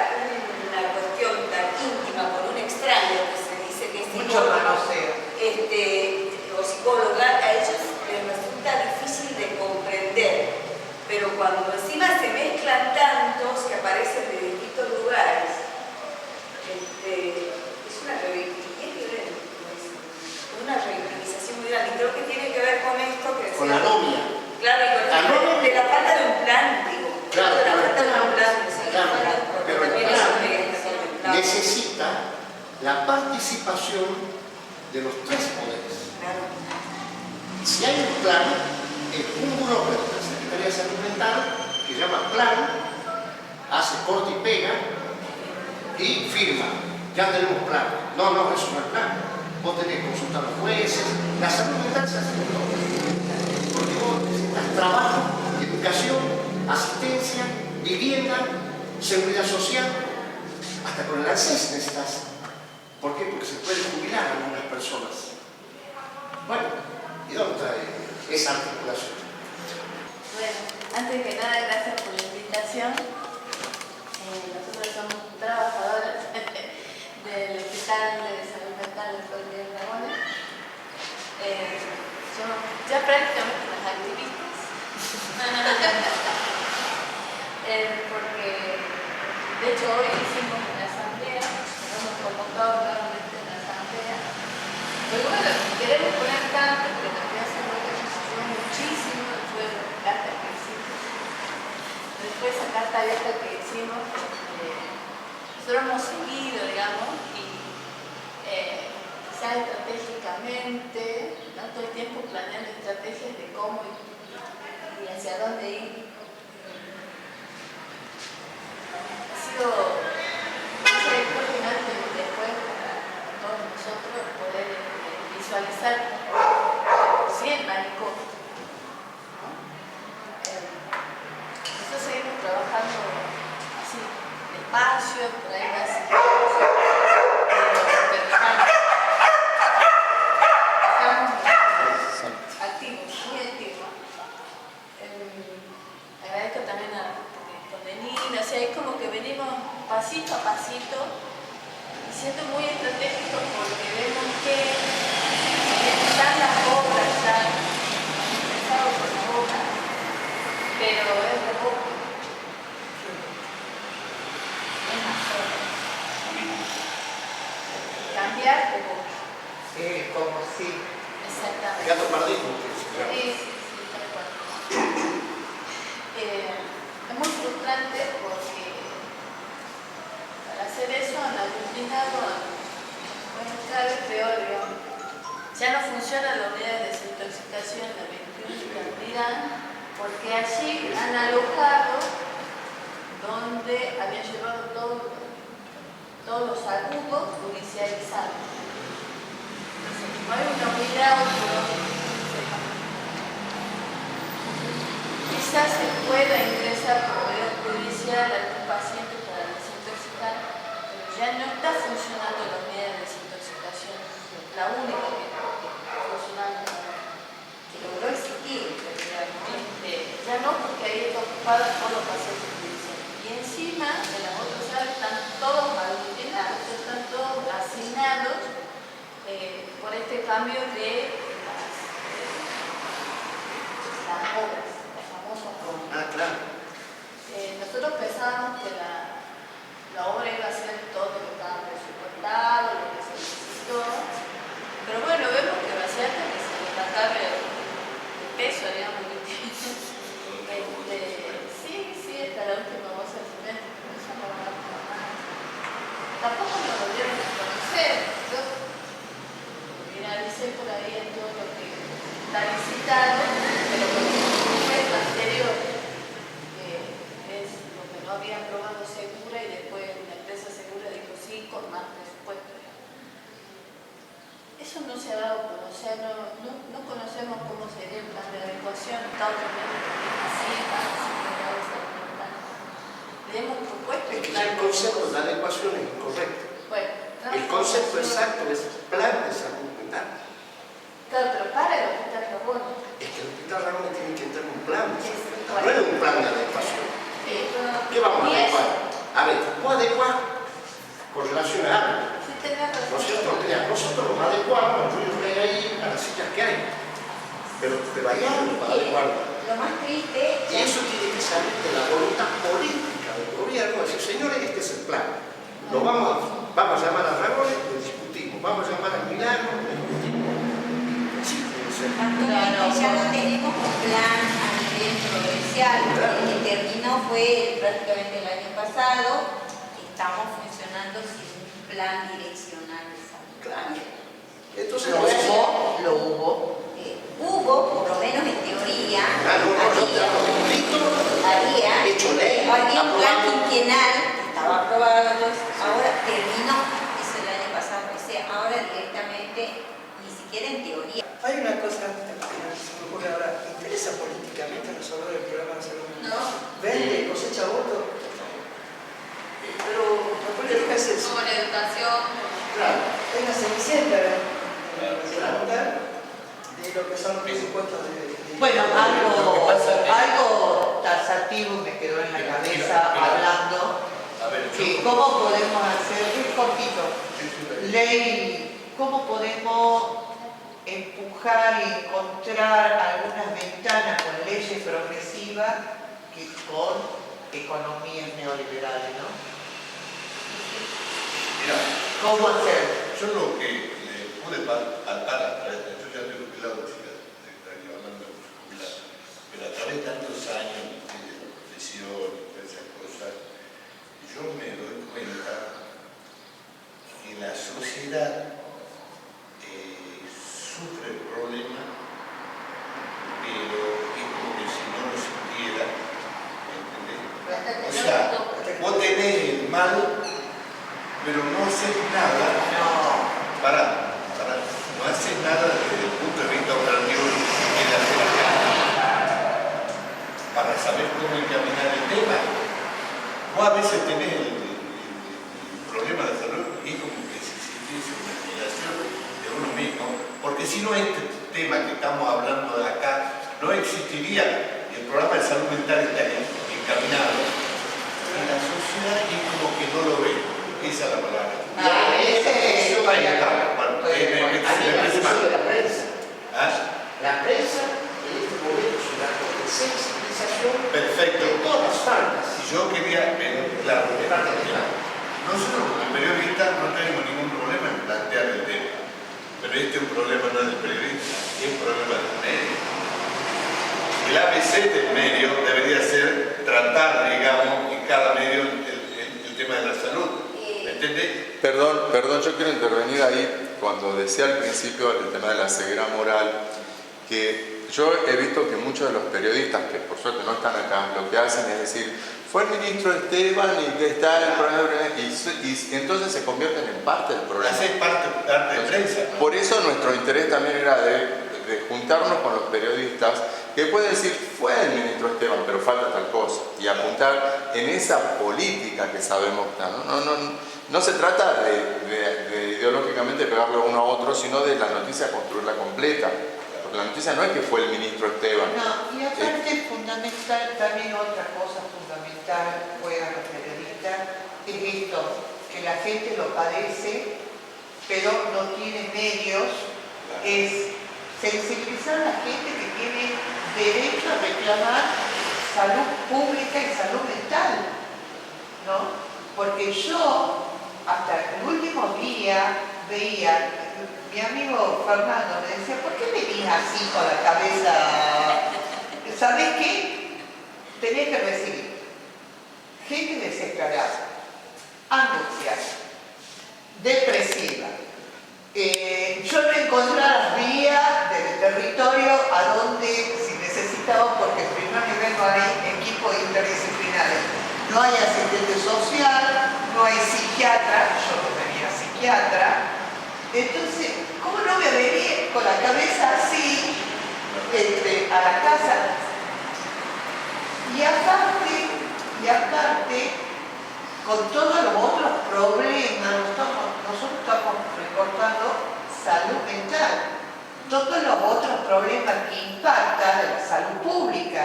una cuestión tan íntima con un extraño que se dice que es Mucho manoseo. o psicóloga, a ellos les resulta difícil de comprender, pero cuando encima se mezclan tantos que aparecen de distintos lugares, es una revictimización muy grande. Y creo que tiene que ver con esto que Con la novia. Claro, y con de la falta de un plan, digo. Claro, de la claro. falta de un plan, Claro, porque pero también claro, eso debería estar contemplado. necesita la participación de los tres poderes. Claro. Si hay un plan, un burócrata de la Secretaría de Salud Mental, que se llama plan, hace corte y pega y firma. Ya tenemos plan. No, eso no es plan. Vos tenés que consultar a los jueces. La salud mental se hace con todo. Porque vos necesitas trabajo, educación, asistencia, vivienda, seguridad social, hasta con el ANSES necesitas. ¿Por qué? Porque se pueden jubilar algunas personas. Bueno, ¿y dónde está esa articulación? Bueno, antes que nada, gracias por la invitación. Nosotros somos trabajadoras del Hospital de Salud Mental de Florida de Dragones. Somos ya prácticamente las activistas. Porque de hecho hoy hicimos una asamblea, nos hemos convocado nuevamente a una asamblea. Pero bueno, queremos poner tanto, pero también hace fue muchísimo, fue la carta que hicimos. Después esa carta abierta que hicimos, nosotros hemos seguido, digamos, y quizás estratégicamente, ¿no? Todo el tiempo planeando estrategias de cómo y hacia dónde ir. Ha sido importante después para todos nosotros poder visualizar sí el manicomio, ¿no? Nosotros seguimos trabajando así, despacio, por ahí más estamos activos, muy activos. Agradezco también con Denina, o sea, es como que venimos pasito a pasito y siendo muy estratégicos porque vemos que están las obras ya empezados por la obra, pero es de poco. Es más solo. Cambiar de poco. Como si. Exactamente. Gato perdido. Sí, tal cual. Es muy frustrante porque para hacer eso han aglutinado, bueno, cada vez peor, digamos. Ya no funcionan las unidades de desintoxicación de 21 cantidad porque allí han alojado donde habían llevado todos los agudos judicializados. Entonces, no hay una unidad quizás se pueda ingresar por medio judicial a algún paciente para desintoxicar, pero ya no está funcionando la unidad de desintoxicación, la única que está funcionando. Que logró existir, Ya no, porque ahí está ocupada por los pacientes judiciales. Y encima de las otras salas están todos aglutinados, están todos asignados por este cambio de las obras. Claro. Nosotros pensábamos que la obra iba a ser todo lo que estaba presupuestado, lo que se necesitó, pero bueno, vemos que bastante que se le trataba de peso, digamos, que tiene. Sí, hasta la última voz del cemento, pero eso no va a pasar. Tampoco nos lo dieron a conocer. Yo finalicé por ahí en todo lo que está licitado, pero con el anterior. Es lo que no había aprobado Segura y después la empresa Segura dijo sí, con más presupuesto. Eso no se ha dado a conocer, no conocemos cómo sería el plan de adecuación, Estados Unidos así, le hemos propuesto. Es que ya el concepto de adecuación es incorrecto. Bueno, el concepto exacto es plan de salud mental. Claro, pero para el hospital Ramón. Es que el hospital Ramón tiene que tener un plan. Sí, No es un plan de adecuación. ¿Qué vamos a adecuar? A ver, vos adecuar con relación a algo. Sí, tenés razón. ¿No es cierto? Mira, nosotros nos adecuamos al ruido que hay ahí, a las sillas que hay. Pero hay algo para adecuarlo. Lo más triste Y eso tiene que salir de la voluntad política del gobierno. Decir, señores, este es el plan. Lo vamos a llamar a Ramón, lo discutimos. Vamos a llamar a Milano, lo discutimos. Sí, puede ser. actualmente ya no tenemos un plan a nivel provincial. El que terminó fue prácticamente el año pasado. Estamos funcionando sin un plan direccional de salud. Claro. Entonces, Lo hubo. Hubo, por lo menos en teoría, había hecho ley, había un plan aprobado. quinquenal que estaba aprobado, ahora terminó, es el año pasado, o sea, ahora directamente, ni siquiera en teoría. Hay una cosa que se me ocurre ahora, ¿interesa políticamente resolver el problema de salud mental? No. Vende, cosecha votos. Pero la política es eso. Como la educación. Claro, hay una cenicienta de la salud mental de lo que son los presupuestos de Bueno, algo taxativo me quedó en la cabeza hablando que cómo podemos hacer, es cortito, ley, cómo podemos empujar y encontrar algunas ventanas con leyes progresivas que con economías neoliberales, ¿no? Mira, ¿Cómo hacer? yo lo que le pude palpar a través de, yo ya estoy jubilado, hablando de jubilado, pero a través de tantos años de profesión y todas esas cosas, yo me doy cuenta que la sociedad sufre el problema, pero es como que si no lo sintiera, ¿entendés? O sea, vos tenés el mal, pero no haces nada. No haces nada desde el punto de vista operativo de la sociedad para saber cómo encaminar el tema. Vos a veces tenés el problema de salud y es como que se sintiese una obligación de uno mismo, porque si no este tema que estamos hablando de acá no existiría y el programa de salud mental está encaminado y la sociedad es como que no lo ve. Esa es la palabra. Ahí está. La prensa. La prensa en este momento es una sensibilización Perfecto. de todas las faltas. Si yo quería, claro, nosotros como periodistas no tenemos ningún problema en plantear el tema, pero este es un problema no del periodista, es un problema del medio. El ABC del medio debería ser tratar, digamos, en cada medio el tema de la salud. ¿Me entendés? Perdón, yo quiero intervenir ahí cuando decía al principio el tema de la ceguera moral, que yo he visto que muchos de los periodistas, que por suerte no están acá, lo que hacen es decir, fue el ministro Esteban y que está el problema, y entonces se convierten en parte del problema. Hacer parte de prensa, ¿no? Por eso nuestro interés también era de juntarnos con los periodistas que pueden decir, fue el ministro Esteban, pero falta tal cosa, y apuntar en esa política que sabemos que no se trata de ideológicamente pegarle uno a otro, sino de la noticia construirla completa. Porque la noticia no es que fue el ministro Esteban. No, y aparte fundamental, también otra cosa fundamental juegan los periodistas, es esto, que la gente lo padece, pero no tiene medios, es sensibilizar a la gente que tiene derecho a reclamar salud pública y salud mental, ¿no? Porque yo, hasta el último día, veía, mi amigo Fernando me decía, ¿por qué venís así con la cabeza? ¿Sabés qué? Tenés que recibir gente desesperada, angustiada, depresiva. Yo no encontraba vía del territorio a donde, si necesitaba, porque en primer nivel no hay equipos interdisciplinares, no hay asistente social, no hay psiquiatra, yo no tenía psiquiatra. Entonces, ¿cómo no me venía con la cabeza así a la casa? Y aparte, con todos los otros problemas, nosotros estamos recortando salud mental, todos los otros problemas que impactan en la salud pública.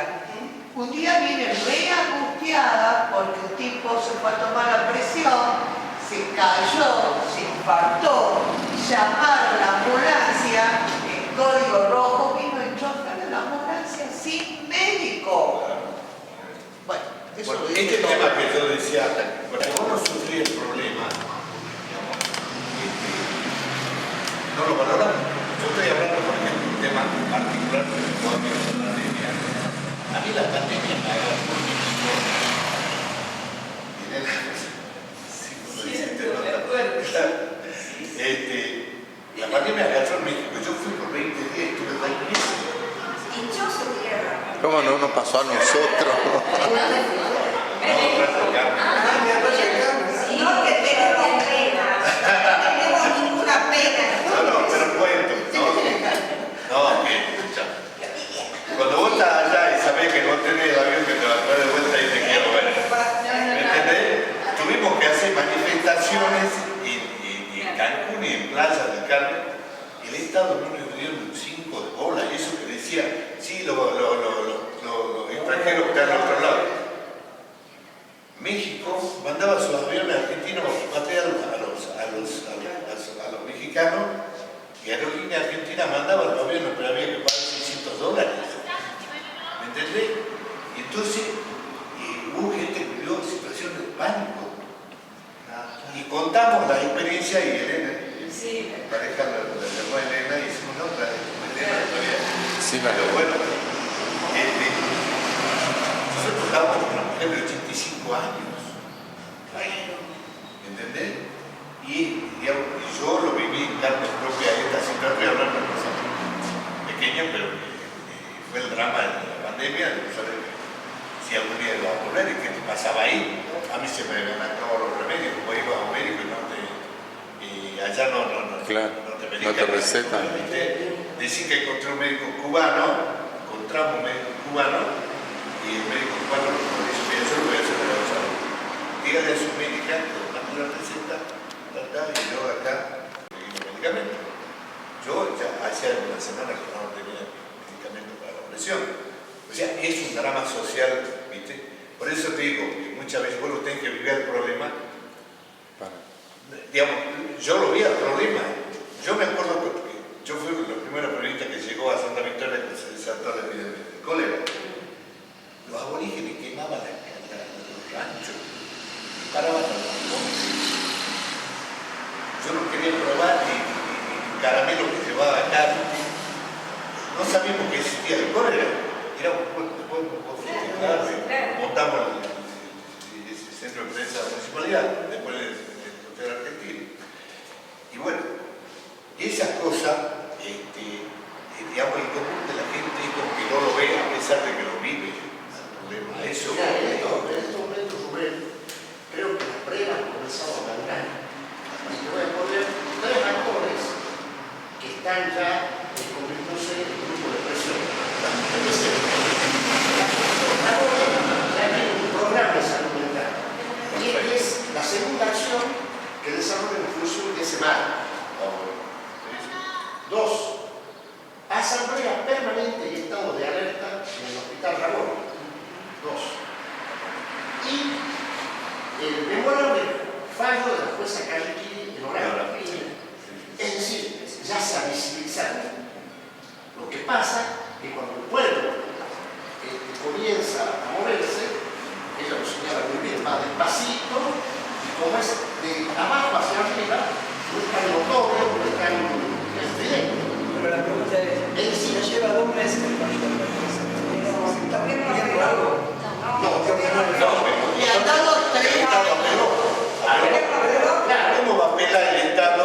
Un día viene re angustiada porque un tipo se fue a tomar la presión, se cayó, se infartó, llamaron a la ambulancia, el código rojo, vino el chofer de la ambulancia sin médico. Bueno, eso lo dice este todo. tema que yo decía, porque vos no sufrís el problema, digamos, no lo valoramos. Yo estoy hablando, por ejemplo, un tema particular que me puedo hablar con la pandemia. A mí la pandemia me agarró en México. La pandemia agarró en México. Yo fui por 20 días, estuve 2 meses. Dichoso tierra. ¿Cómo no nos pasó a nosotros? No que tenemos pena. No tenemos ninguna pena. No, pero cuento. No, bien, escucha. Cuando vos estás allá y sabés que no tenés el avión que te va a traer de vuelta y te quiero ver. ¿Me entendés? Tuvimos que hacer manifestaciones en Cancún y en Playa del Carmen. El Estado no le dio un 5 de bola. Y eso que decía, sí, los extranjeros que están al otro lado. México mandaba sus aviones argentinos a patear a los mexicanos y Aerolínea Argentina mandaba los aviones, pero había que pagar $600. ¿Me entendés? Y entonces hubo gente que vivió en situación de pánico. La contamos la experiencia y Elena, Sí. la pareja la llamó a Elena y hicimos una otra, Elena todavía. Sí, Pero bueno, nosotros estábamos con una mujer de 85 años. ¿Entendés? Y digamos, yo lo viví en carne propia, esta siempre estoy hablando de cosas pequeñas, pero fue el drama de la pandemia, de no saber si algún día iba a volver y qué te pasaba ahí. A mí se me habían acabado los remedios, como iba a un médico y allá no te medican. No te recetan. Decir que encontré un médico cubano, encontramos un médico cubano y el médico cubano nos dice, mira, yo lo voy a hacer de la salud. Dígale a su médica que le mande una receta, y yo acá pedí los medicamentos. Yo ya hacía una semana que no tenía medicamento para la presión. O sea, es un drama social, ¿viste? Por eso te digo que muchas veces vos lo tenés que vivir el problema. Digamos, yo lo vi el problema. Yo me acuerdo que yo fui la primera periodista que llegó a Santa Victoria que se desató la epidemia del cólera. Los aborígenes quemaban los ranchos, paraban los balcones. Yo no quería probar ni caramelo que llevaba acá. No sabíamos que existía el cólera. Era un pueblo montamos el centro de prensa de la municipalidad, después del hotel argentino. Y bueno, esas cosas, digamos, el común de la gente es como que no lo ve a pesar de que lo vive. El problema, eso. Mira, en este momento, Rubén, creo que las pruebas han comenzado a madurar. Y te voy a poner 3 actores que están ya convirtiéndose en un grupo de presión. Ahora ya hay un programa de salud mental. Y es la segunda acción que desarrolla en función de ese mal. 2. Asamblea permanente y estado de alerta en el Hospital Ramón. 2. Y el memorable fallo de la jueza Calliquini en Orán. Es decir, ya se ha visibilizado. Lo que pasa es que cuando el pueblo comienza a moverse, ella lo señala muy bien, va despacito, y como es de abajo hacia arriba, no es tan notorio, no es tan directo. Pero la pregunta es decir, ya lleva 2 meses el partido de la jueza. ¿Todavía no lo ¿Tiene aprobó? algo? No, Le han dado 3 ¿Cómo va a apelar el Estado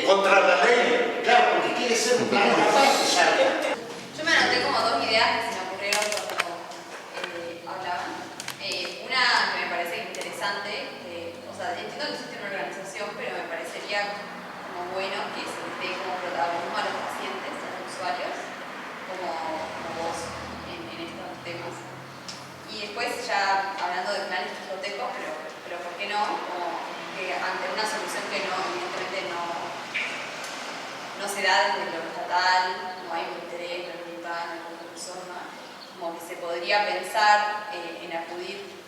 contra la ley? claro, porque quiere ser un plan de paz, ¿sabes? Yo me anoté como 2 ideas que se me ocurrieron cuando hablaban. Una que me parece interesante, o sea, entiendo que existe una organización, pero me parecería como bueno que se les dé como protagonismo a los pacientes, a los usuarios, como vos en estos temas. Y después ya hablando de planes quijotecos, pero ¿por qué no? Como que ante una solución que no, evidentemente no se da desde lo estatal, no hay un interés, no hay voluntad, no hay otra persona, como que se podría pensar en acudir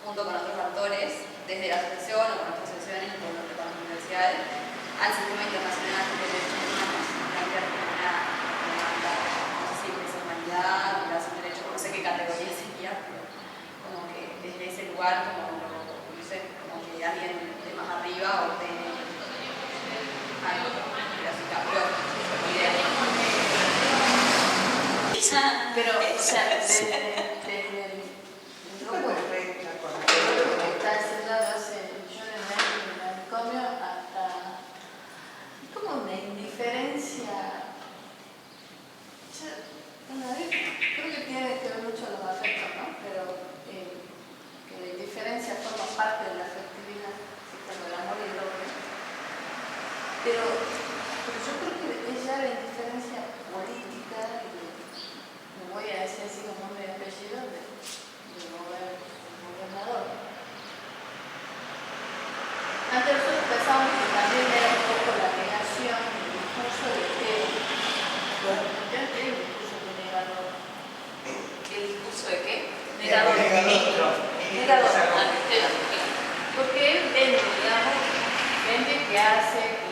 junto con otros actores, desde la asociación o con otras asociaciones o con las universidades, al sistema internacional de derechos humanos, plantear como una demanda, no sé si es humanidad, violación de derechos, no sé qué categoría sería, pero como que desde ese lugar, como no sé, como que alguien de más arriba o de algo gráfica, pero idea. Pero, o sea, desde el grupo que está enseñando hace millones de años en el manicomio hasta como una indiferencia. Creo que tiene que ver mucho los afectos, ¿no? Pero que la indiferencia forma parte de la afectividad, así como el amor y el odio. Pero yo creo que es ya la indiferencia política, y me voy a decir así como nombre y apellido del gobernador. Antes nosotros pensábamos que también era un poco la negación del discurso de que ya tiene un discurso de negador. ¿El discurso de qué? Negador. Negador. Porque él vende, digamos, vende que hace, que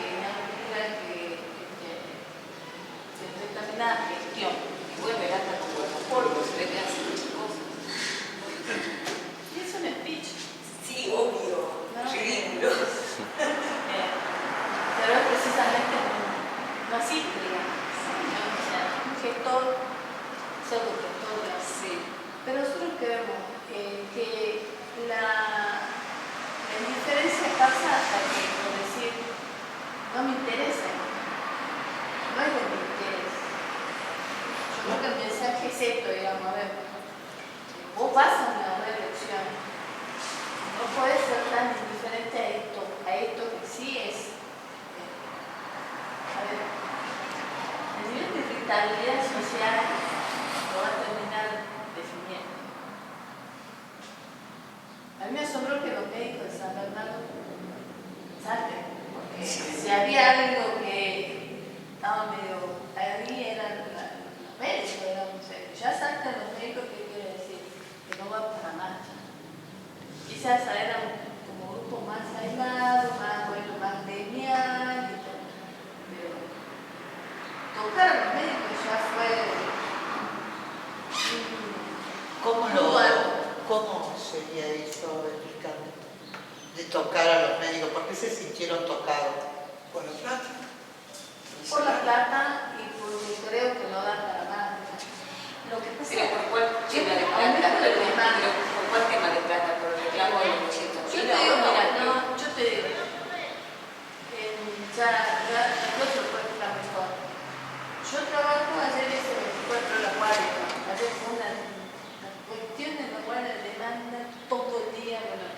determinada gestión, y vuelve hasta con polvo, se ve que hace muchas cosas. Y es un speech. Sí, obvio. ¿No? Ridículo. volvemos, que la indiferencia pasa hasta que, por decir, no me interesa, no es de mi interés. Yo creo que el mensaje es esto, digamos, a ver, vos vas a una reelección, no podés ser tan indiferente a esto que sí es, a ver, el nivel de irritabilidad social lo va a terminar definiendo. A mí me asombró que los médicos de San Bernardo salten, porque si había algo que estaba medio ahí eran los médicos, digamos, ya saltan los médicos, ¿qué quiere decir? Que no va para marcha. Quizás eran como grupo más aislado, más bueno, más gremial y todo, pero tocar a los médicos ya fue ¿Cómo sería eso, explícame? De tocar a los médicos, ¿por qué se sintieron tocados? Por la plata. por la plata y porque creo que no dan para más. Lo que pasa Pero ¿por cuál tema de plata? ¿Por cuál tema de plata? ¿Por el reclamo de los 800.000? Yo te digo, mira, no, yo te digo, ya el otro puede estar mejor. Yo trabajo ayer ese 24 de la guardia, ayer fue una cuestión de la guardia de demanda todo el día, bueno,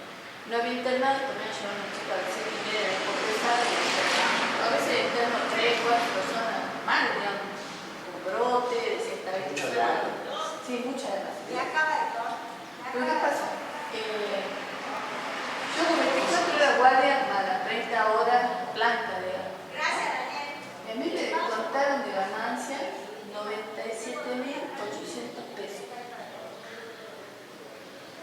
no había internado, también llevaba una chica de 7:30 de progresar y a veces interno 3, 4 personas mal, digamos, con brote, desestabilizado. Sí, mucha demanda. Pero ¿qué pasa? Yo con 24 horas guardia más las 30 horas planta, digamos. Gracias, Daniel. Y a mí me contaron de ganancia 97.800 pesos.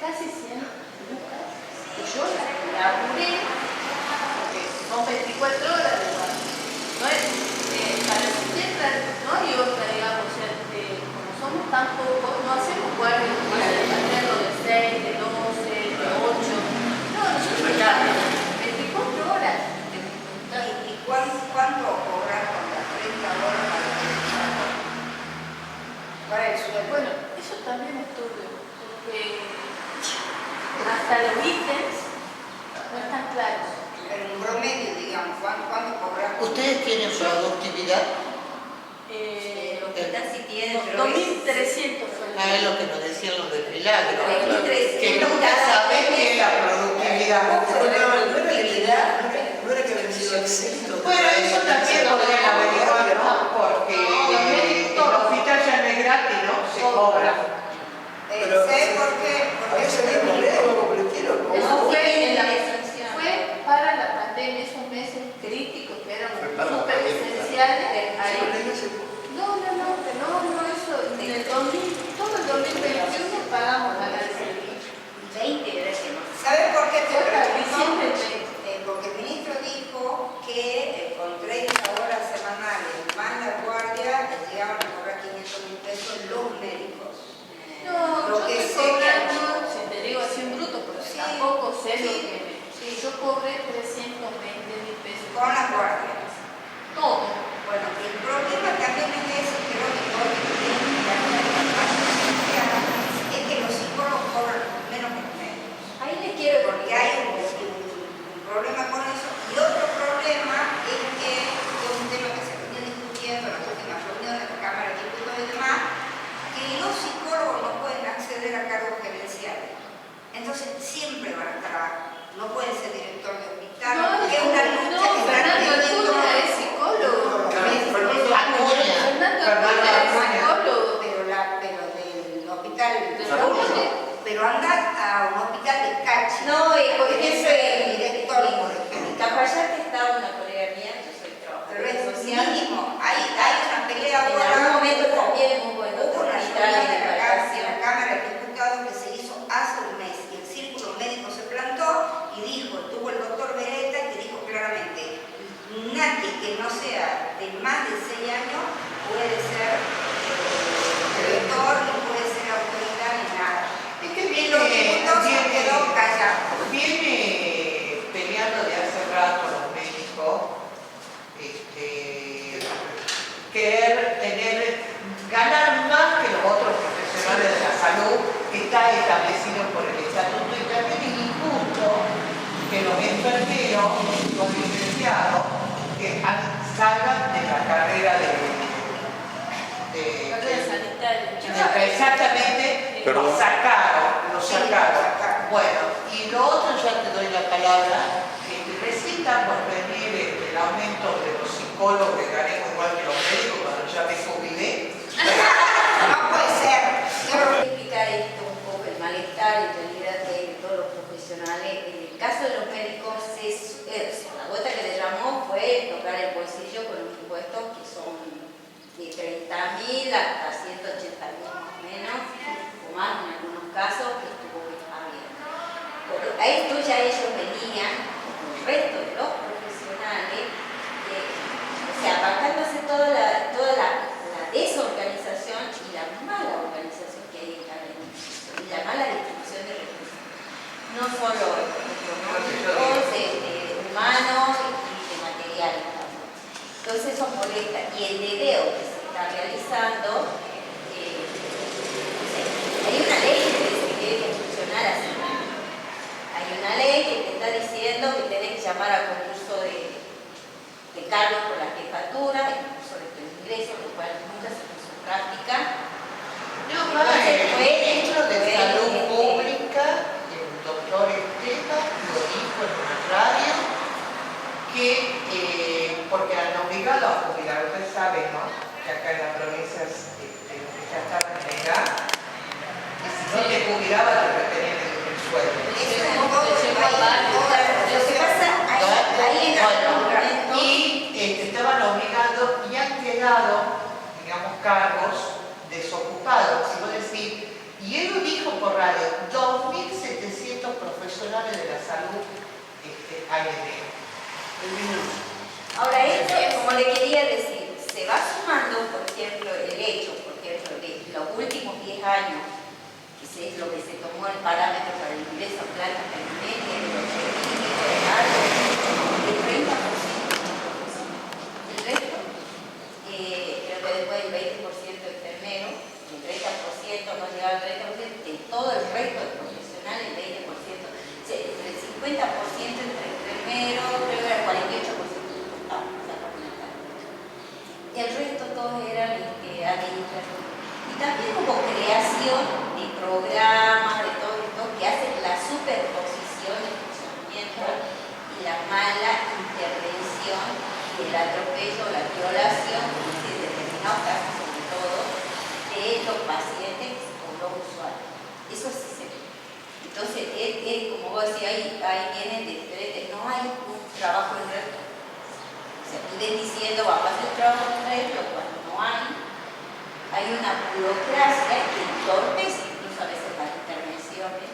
Casi 100 lucas. Y yo laburé, porque son 24 horas de guardia. No es, para el psiquiatra no hay otra, digamos, o sea, como somos tan pocos, no hacemos guardia de 6, de 12, de 8. No, nosotros trabajamos 24 horas. ¿Y cuánto cobrar con las 30 horas para el sueldo? Bueno, eso también estudio, porque hasta los ítems no están claros. En un promedio, digamos, ¿cuánto cobrar? ¿Ustedes tienen productividad? El hospital sí tiene, pero 2.300 fue el Es lo que nos decían los del milagro. 2.300. Que nunca saben qué es la productividad. No era que había sido éxito. Bueno, eso también podrían averiguar, ¿no? Porque el hospital ya no es gratis, ¿no? Se cobra. ¿Sé por qué? Había salido un modelo como le quiero. Eso No, fue, tiene la licencia. fue para la pandemia, esos meses críticos que eran Fue para la súper pandemia. esenciales. Ahí. No, No, eso en el 2000, todo el 2021 pagamos la ganancia. 20, decimos. ¿Sabes por qué te Fue para pregunto? diciembre 20. Porque el ministro dijo que con 30 horas semanales más la guardia llegaban a cobrar 500.000 pesos los médicos. No, Lo yo que estoy sé que cobrando, si te digo así en bruto, porque Sí, tampoco sé lo sí, que me... sí. Yo cobré 320.000 pesos. con las guardias. Todo. Bueno, el problema también es ese, creo que todo el tiempo es que los psicólogos cobran menos que los médicos. Ahí les quiero Porque hay un problema con eso. Y otro problema es que es un tema que se venía discutiendo en las últimas reuniones de la Cámara de Diputados y demás, que los psicólogos no pueden acceder a cargos gerenciales. Entonces siempre van a estar abajo. No pueden ser director de hospital, porque es una lucha que están Fernando teniendo. Acuña es psicólogo. Fernando Acuña. Fernando Acuña es psicólogo. Pero del hospital de Salud. pero anda a un hospital de Cachi. No, y por que es ejemplo, el director, por ejemplo. en Capayate estaba una colega mía, yo soy Pero trabajadora es social. mínimo. Hay una pelea En ahora. algún momento también hubo en Hubo otro una hospital reunión de en la Capayate. Cámara de Diputados que se hizo hace un mes y el círculo médico se plantó y dijo, tuvo el doctor Beretta que dijo claramente, nadie que no sea de más de 6 años puede ser director, ni puede ser autoridad ni nada. Es que Y los diputados se quedó callados. viene peleando de hace rato los médicos, querer ganar más que los otros profesionales de la salud que está establecido por el estatuto, y también es injusto que los enfermeros, los licenciados, que salgan de la carrera exactamente, Perdón. lo sacaron. Bueno, y lo otro, ya te doy la palabra, recién está por venir el aumento de los psicólogos, que ganemos igual que los médicos cuando ya me jubilé. No puede ser. Quiero explicar esto un poco, el malestar en realidad de todos los profesionales. En el caso de los médicos, la gota que derramó fue tocar el bolsillo con los impuestos que son de 30.000 hasta 180.000 más o menos, o más en algunos casos, que estuvo abierto. A esto ya ellos venían, con el resto de los profesionales, o sea, apartándose toda la desorganización y la mala organización que hay en cada institución, y la mala distribución de recursos, no solo económicos, humanos y de materiales. Entonces eso molesta, y el dedeo que se está realizando, hay una ley que dice que tiene que funcionar así. Hay una ley que te está diciendo que tenés que llamar al concurso de cargos por la jefatura, el concurso de ingresos, lo cual nunca se puso en práctica. No, para el ministro de Salud Pública, el doctor Esteban, lo dijo en una radio, que porque han obligado a jubilar, ustedes saben, ¿no? Que acá en la provincia ya estaban en edad, y si no te jubilabas te retenían el sueldo. Es un poco de lo que pasa ahí en algún momento. Y estaban obligando y han quedado, digamos, cargos desocupados. Si vos decís, y él lo dijo por radio, 2.700 profesionales de la salud hay en él. Ahora, esto, como le quería decir, se va sumando, por ejemplo, el hecho, por ejemplo, de los últimos 10 años, que es lo que se tomó el parámetro para el ingreso a plantas permanentes, de los técnicos de algo, del 30%. El resto, creo que después el 20% de enfermeros, el 30%, no llegaba al 30%, de todo el resto de profesionales, el 20%. O sea, el 50% entre enfermeros, creo que era el 48%. El resto todos eran administrativos. Y también hubo creación de programas, de todo esto, que hacen la superposición del funcionamiento y la mala intervención y el atropello, la violación, en determinados casos sobre todo, de los pacientes o los usuarios. Eso sí se ve. Entonces, como vos decís, ahí vienen diferentes, no hay un trabajo en red. O sea, tú ves diciendo, vamos a hacer trabajo en red, pero cuando no hay una burocracia que entorpece incluso a veces las intervenciones,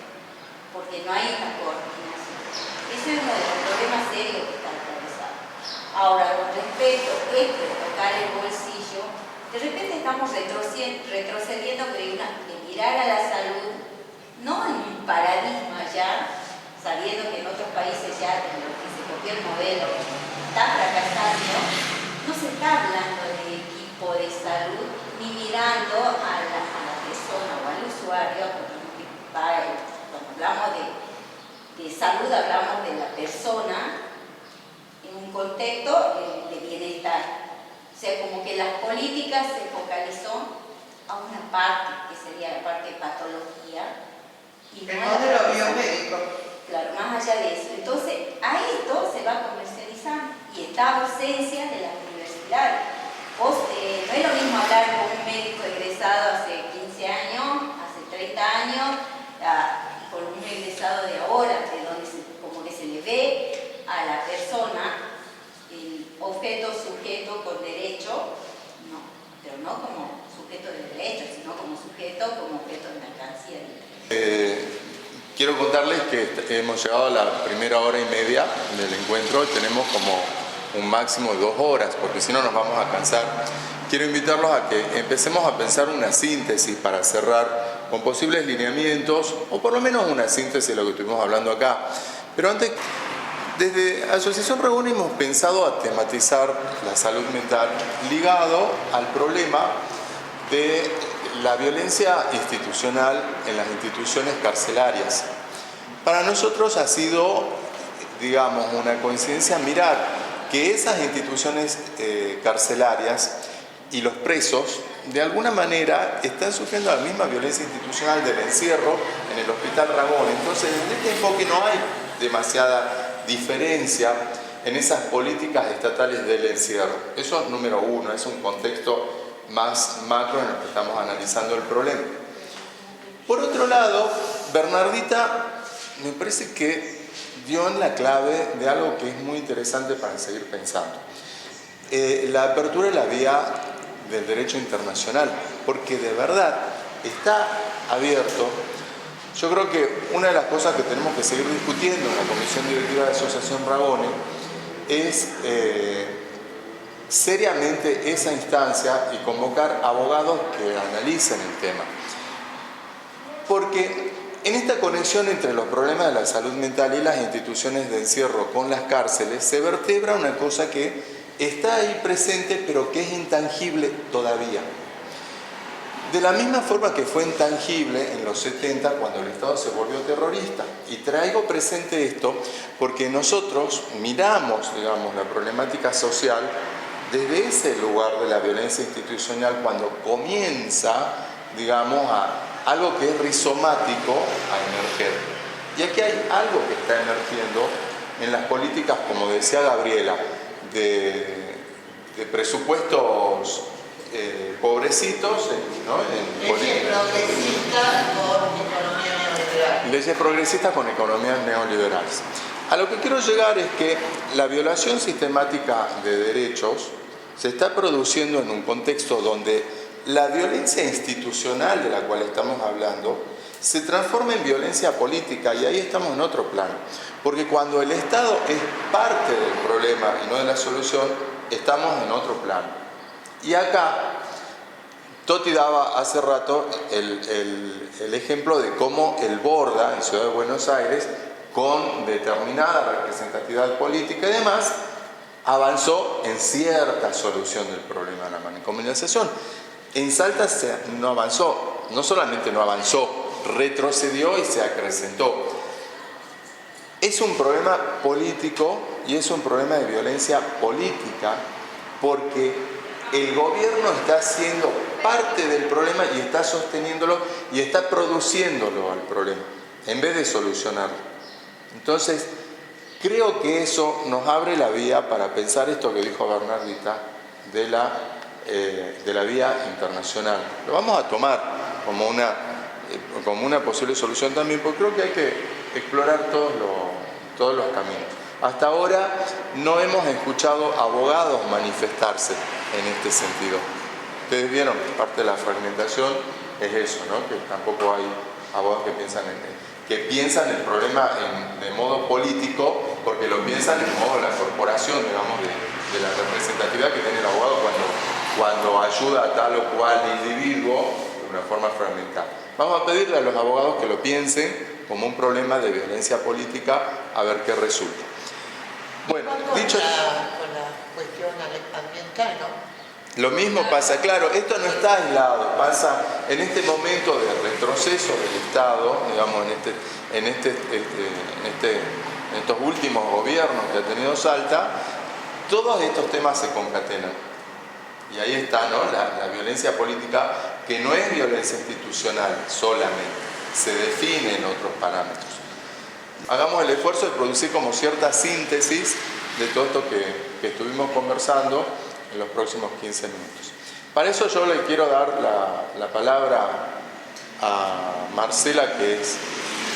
porque no hay una coordinación. Ese es uno de los problemas serios que está atravesado. Ahora, con respecto a esto de tocar el bolsillo, de repente estamos retrocediendo de mirar a la salud, no en un paradigma ya, sabiendo que en otros países ya en los que se copió el modelo está fracasando, no se está hablando de equipo de salud ni mirando a la persona o al usuario. Cuando hablamos de salud, hablamos de la persona en un contexto de bienestar. O sea, como que las políticas se focalizó a una parte, que sería la parte de patología. Y el no modelo biomédico. Claro, más allá de eso. Entonces, a esto se va comercializando y está ausencia de las universidades. No es lo mismo hablar con un médico egresado hace 15 años, hace 30 años, y con un egresado de ahora, de donde como que se le ve a la persona el objeto, sujeto con derecho, no, pero no como sujeto de derecho, sino como sujeto, como objeto de mercancía. Quiero contarles que hemos llegado a la primera hora y media del encuentro. Tenemos como un máximo de 2 horas, porque si no nos vamos a cansar. Quiero invitarlos a que empecemos a pensar una síntesis para cerrar con posibles lineamientos, o por lo menos una síntesis de lo que estuvimos hablando acá. Pero antes, desde Asociación Regún hemos pensado a tematizar la salud mental ligado al problema de la violencia institucional en las instituciones carcelarias. Para nosotros ha sido, digamos, una coincidencia mirar que esas instituciones carcelarias y los presos, de alguna manera, están sufriendo la misma violencia institucional del encierro en el Hospital Ragón. Entonces, en este enfoque no hay demasiada diferencia en esas políticas estatales del encierro. Eso es número uno, es un contexto más macro en el que estamos analizando el problema. Por otro lado, Bernardita me parece que dio en la clave de algo que es muy interesante para seguir pensando. La apertura de la vía del derecho internacional, porque de verdad está abierto. Yo creo que una de las cosas que tenemos que seguir discutiendo en la Comisión Directiva de Asociación Ragone es seriamente esa instancia y convocar abogados que analicen el tema. Porque en esta conexión entre los problemas de la salud mental y las instituciones de encierro con las cárceles se vertebra una cosa que está ahí presente pero que es intangible todavía. De la misma forma que fue intangible en los 70 cuando el Estado se volvió terrorista. Y traigo presente esto porque nosotros miramos, digamos, la problemática social desde ese lugar de la violencia institucional cuando comienza, digamos, a algo que es rizomático a emerger. Y aquí hay algo que está emergiendo en las políticas, como decía Gabriela, de presupuestos pobrecitos, ¿no? Leyes progresistas con economía neoliberal. Leyes progresistas con economías neoliberales. A lo que quiero llegar es que la violación sistemática de derechos se está produciendo en un contexto donde la violencia institucional de la cual estamos hablando se transforma en violencia política, y ahí estamos en otro plano. Porque cuando el Estado es parte del problema y no de la solución, estamos en otro plano. Y acá, Toti daba hace rato el ejemplo de cómo el Borda, en Ciudad de Buenos Aires, con determinada representatividad política y demás, avanzó en cierta solución del problema de la manicomialización. En Salta no avanzó, no solamente no avanzó, retrocedió y se acrecentó. Es un problema político y es un problema de violencia política porque el gobierno está siendo parte del problema y está sosteniéndolo y está produciéndolo al problema, en vez de solucionarlo. Entonces, creo que eso nos abre la vía para pensar esto que dijo Bernardita de la vía internacional. Lo vamos a tomar como una posible solución también, porque creo que hay que explorar todos los caminos. Hasta ahora no hemos escuchado abogados manifestarse en este sentido. Ustedes vieron, parte de la fragmentación es eso, ¿no? Que tampoco hay abogados que piensan el problema de modo político, porque lo piensan en modo de la corporación, digamos, de la representatividad que tiene el abogado cuando ayuda a tal o cual individuo de una forma fragmentada. Vamos a pedirle a los abogados que lo piensen como un problema de violencia política, a ver qué resulta. Bueno, dicho con la cuestión ambiental, ¿no? Lo mismo pasa, claro, esto no está aislado, pasa en este momento de retroceso del Estado, digamos, en estos últimos gobiernos que ha tenido Salta, todos estos temas se concatenan. Y ahí está, ¿no? La violencia política, que no es violencia institucional solamente, se define en otros parámetros. Hagamos el esfuerzo de producir como cierta síntesis de todo esto que estuvimos conversando en los próximos 15 minutos. Para eso yo le quiero dar la palabra a Marcela, que es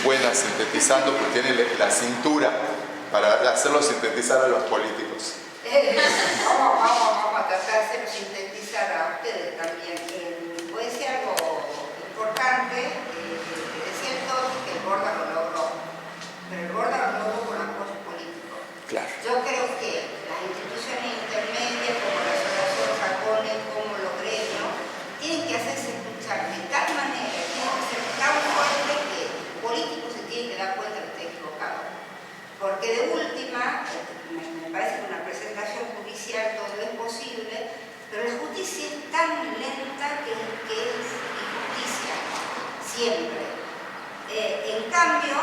buena sintetizando, porque tiene la cintura para hacerlo sintetizar a los políticos. Vamos a tratar de hacerlo sintetizar a ustedes también. Puede ser algo importante, decir todos que el Borda lo logró, pero el Borda lo logró con apoyo político. Claro. Yo creo que las instituciones intermedias, como la Asociación Ragone, como los gremios, tienen que hacerse escuchar de tal manera, tienen que ser tan fuertes que el político se tiene que dar cuenta que está equivocado. Porque de última, me parece que una presentación judicial todo es posible, pero la justicia es tan lenta cambio,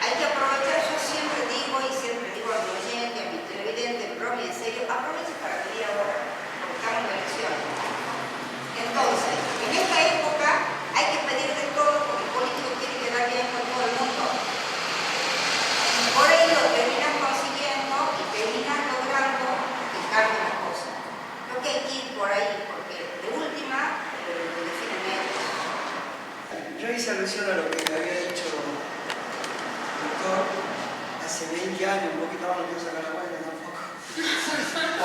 hay que aprovechar, yo siempre digo y siempre digo a mi oyente, a mi televidente, en broma y en serio, aprovechen para pedir ahora, porque estamos en elecciones. Entonces, en esta época hay que pedir de todo porque el político tiene que dar bien con todo el mundo. Y por ello terminas consiguiendo y terminas logrando que cambien las cosas. Creo que hay que ir por ahí, porque de última, definen medios. Yo hice alusión a lo que había dicho el doctor hace 20 años, un poquito más, no quiero sacar la cuenta tampoco.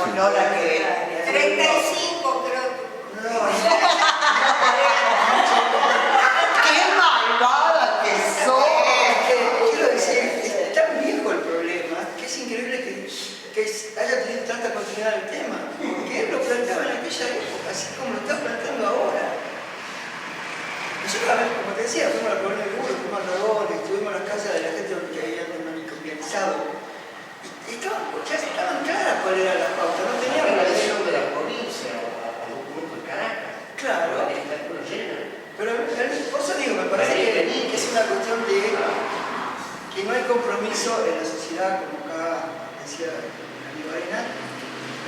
Honor a que 35 creo que. No, ¡Qué malvada que sos! quiero decir, es tan viejo el problema que es increíble que haya tenido tanta continuidad el tema, porque él lo planteaba en aquella época, así como lo está planteando ahora. Nosotros, a ver, como te decía, fuimos a la colonia de Burgos, fuimos a Dragones, estuvimos en las casas de la gente que habían manicomializado. Y ya estaban claras cuál era la pauta, no teníamos la elección de la provincia al documento de Caracas. Claro. La legislatura llena. Pero por eso digo, me parece que es una cuestión de que no hay compromiso en la sociedad, como acá decía Darío Arena,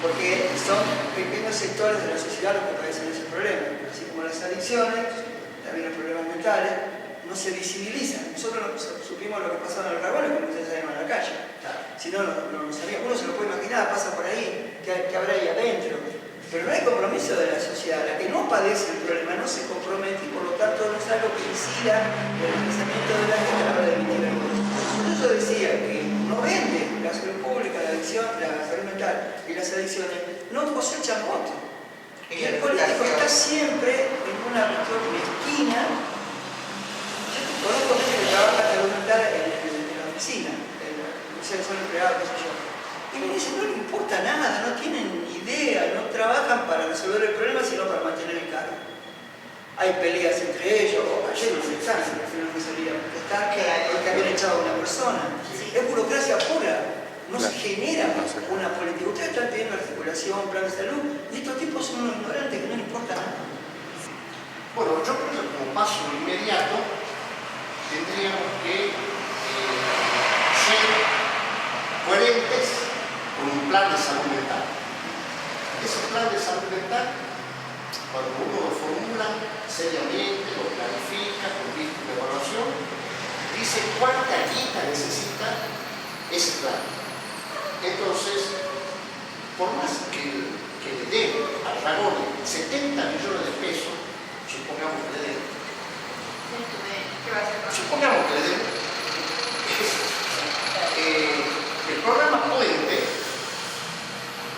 porque son pequeños sectores de la sociedad los que padecen ese problema, así como las adicciones, también los problemas mentales, no se visibilizan. Nosotros supimos lo que pasaba en el Dragones cuando ustedes salían a la calle. Si no, no lo sabíamos. Uno se lo puede imaginar, pasa por ahí, que habrá ahí adentro. Pero no hay compromiso de la sociedad. La que no padece el problema no se compromete y por lo tanto no es algo que incida en el pensamiento de la gente a la hora de emitir el voto. Por eso decía que no vende la salud pública, la adicción, la salud mental y las adicciones, no cosechan votos. Y el político está siempre en una cuestión mezquina. Yo conozco gente que trabaja en salud mental en la oficina, son empleados, qué sé yo. Y me dicen, no le importa nada, no tienen idea, no trabajan para resolver el problema, sino para mantener el cargo. Hay peleas entre ellos, o ayer no se están, al final no salía a contestar, porque habían echado a una persona. Es burocracia pura, no se genera una política. Ustedes están pidiendo articulación, plan de salud, y estos tipos son unos ignorantes que no les importa nada. Bueno, yo creo que como paso inmediato tendríamos que ser coherentes con un plan de salud mental. Ese plan de salud mental, cuando uno lo formula seriamente, lo planifica, con vista de evaluación, dice cuánta guita necesita ese plan. Entonces, por más que le den al Dragones 70 millones de pesos, supongamos que le den, supongamos que le den, el programa Puente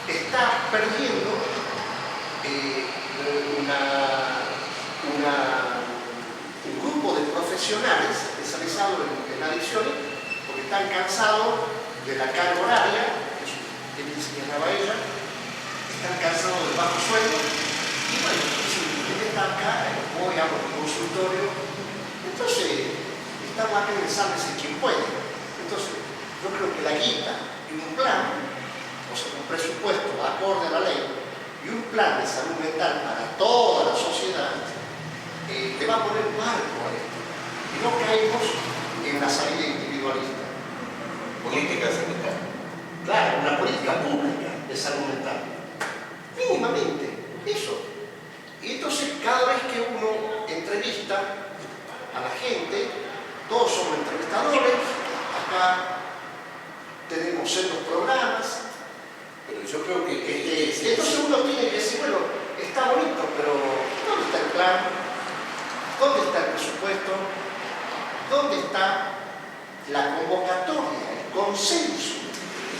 está perdiendo un grupo de profesionales especializados en adicciones porque están cansados de la carga horaria, que enseñaba ella, están cansados del bajo sueldo y bueno, si usted está acá, voy a un consultorio, entonces estamos acá en el sálvese quien puede. Entonces, yo creo que la guita y un plan, o sea, un presupuesto acorde a la ley y un plan de salud mental para toda la sociedad le va a poner marco a esto. Y no caemos en la salida individualista. Política de salud mental. Claro, una política pública de salud mental. Mínimamente, eso. Y entonces, cada vez que uno entrevista a la gente, todos somos entrevistadores, acá tenemos ciertos programas. Pero yo creo que Entonces uno tiene que decir, bueno, está bonito, pero ¿dónde está el plan? ¿Dónde está el presupuesto? ¿Dónde está la convocatoria, el consenso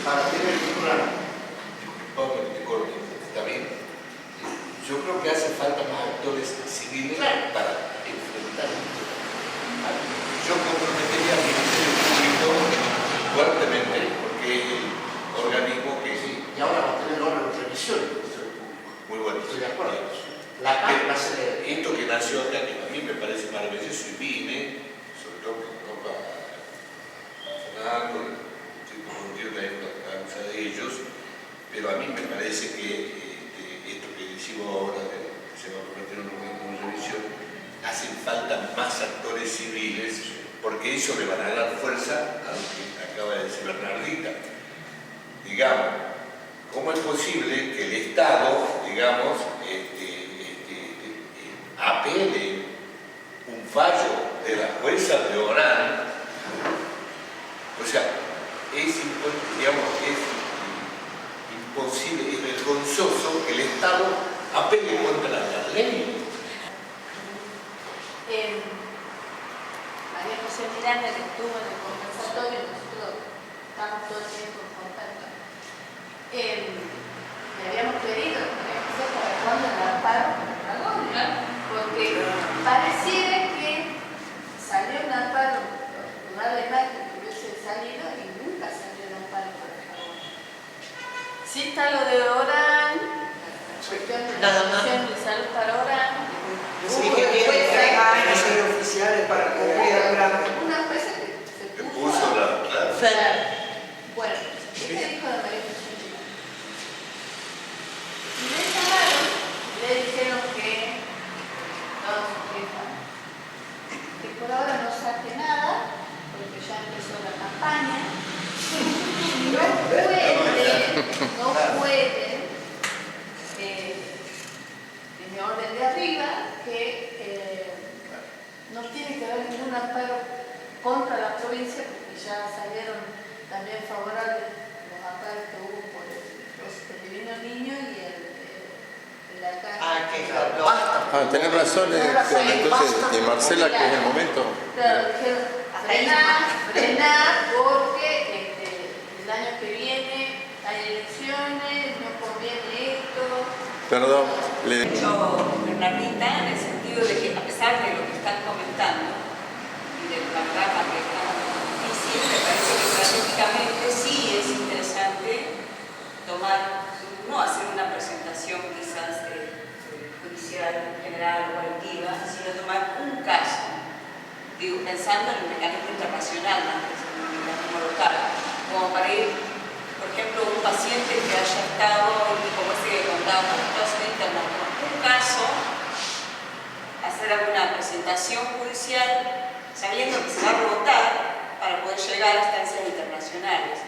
para tener un plan? está bien. Yo creo que hace falta más actores civiles para enfrentar esto. Yo comprometería al Ministerio Público fuertemente, porque es el organismo que sí. Y ahora va a tener órgano de revisión del Ministerio Público. Muy bueno. Estoy de acuerdo. La CAP va a ser Esto que nació acá, que a mí me parece maravilloso y vine, sobre todo con Europa Fernando, estoy comprometido también con la causa de ellos, pero a mí me parece que esto que decimos ahora, que se va a prometer un organismo de revisión, hacen falta más actores civiles porque eso le van a dar fuerza a lo que acaba de decir Bernardita. Digamos, ¿cómo es posible que el Estado, digamos, apele un fallo de la jueza de Orán? O sea, es imposible, es vergonzoso que el Estado apele contra la ley. María José Miranda, que estuvo en el conversatorio, nosotros estamos todo el tiempo en contacto. Le habíamos pedido, María José, para cuándo el amparo contra Gómez, porque pareciera que salió un amparo probablemente que hubiese salido y nunca salió un amparo contra Gómez. Sí está lo de Orán, la cuestión de la Comisión de Salud para Orán. Sí, que tiene 3 años ser oficiales para cumplir el plan. Una jueza que se Puso la... Claro. Bueno, ¿qué dijo de María José? Y le llamaron, le dijeron que por ahora no saque nada, porque ya empezó la campaña. No pueden, en mi orden de arriba, que no tiene que haber ningún amparo contra la provincia, porque ya salieron también favorables los amparos que hubo por el Divino Niño y el alcalde. Ah, tenés razón, entonces, y Marcela, que es el momento. Claro, dijeron, frenar, porque el año que viene hay elecciones, no conviene esto. Perdón, le... Dicho Bernardita, en el sentido de que a pesar de lo que están comentando y del panorama que está difícil, me parece que estratégicamente sí es interesante no hacer una presentación quizás judicial, general o colectiva, sino tomar un caso, digo, pensando en el mecanismo internacional más que en el mecanismo local, como para ir, por ejemplo, un paciente que haya estado, como ese que contaba, un caso, hacer alguna presentación judicial sabiendo que se va a rebotar para poder llegar a instancias internacionales.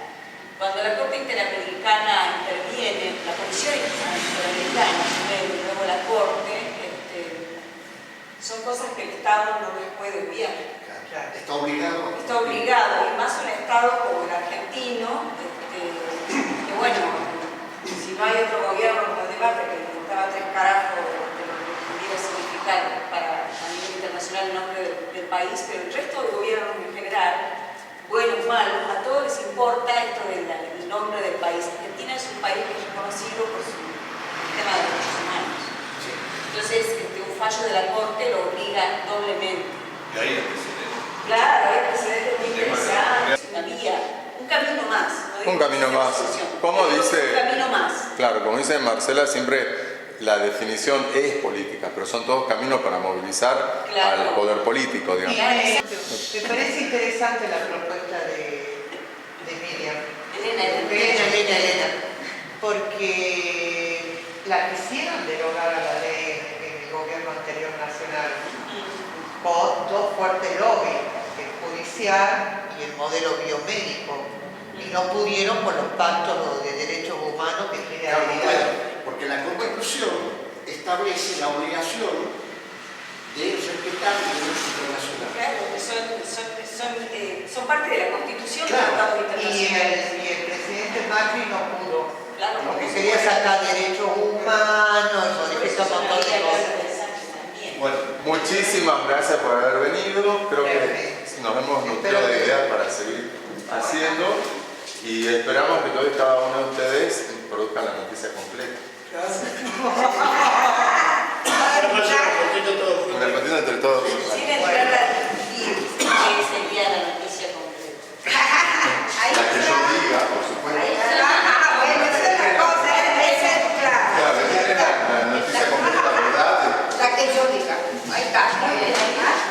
Cuando la Corte Interamericana interviene, la Comisión Interamericana, y luego la Corte, son cosas que el Estado no les puede obviar. Está obligado. Está obligado, y más un Estado como el argentino, que bueno, si no hay otro gobierno como el debate que le importaba 3 carajos de lo que pudiera significar para a nivel internacional el nombre del país, pero el resto de gobiernos en general, buenos, malos, a todos les importa esto del nombre del país. Argentina es un país que es reconocido por su sistema de derechos humanos. Entonces, un fallo de la Corte lo obliga doblemente. Y hay antecedentes. Claro, hay antecedentes muy interesantes, una vía, un camino más. No Un camino más. ¿Cómo dice? Un camino más. Claro, como dice Marcela, siempre la definición es política, pero son todos caminos para movilizar al poder político, digamos. Me parece interesante la propuesta de Miriam. Elena. Porque la quisieron derogar a la ley en el gobierno anterior nacional con 2 fuertes lobbies, el judicial y el modelo biomédico, y no pudieron por los pactos de derechos humanos que tiene la ley. Porque la Constitución establece la obligación de respetar el derecho internacional. Claro, que son parte de la Constitución Claro. del Tratado Y Internacional. el presidente Macri no pudo, Claro, porque quería sacar derechos humanos, modificar un montón de cosas. Bueno, muchísimas gracias por haber venido. Creo que nos hemos nutrido de ideas para seguir haciendo y esperamos que todos y cada uno de ustedes produzcan la noticia completa. Una cosa, Una cuestión entre todos.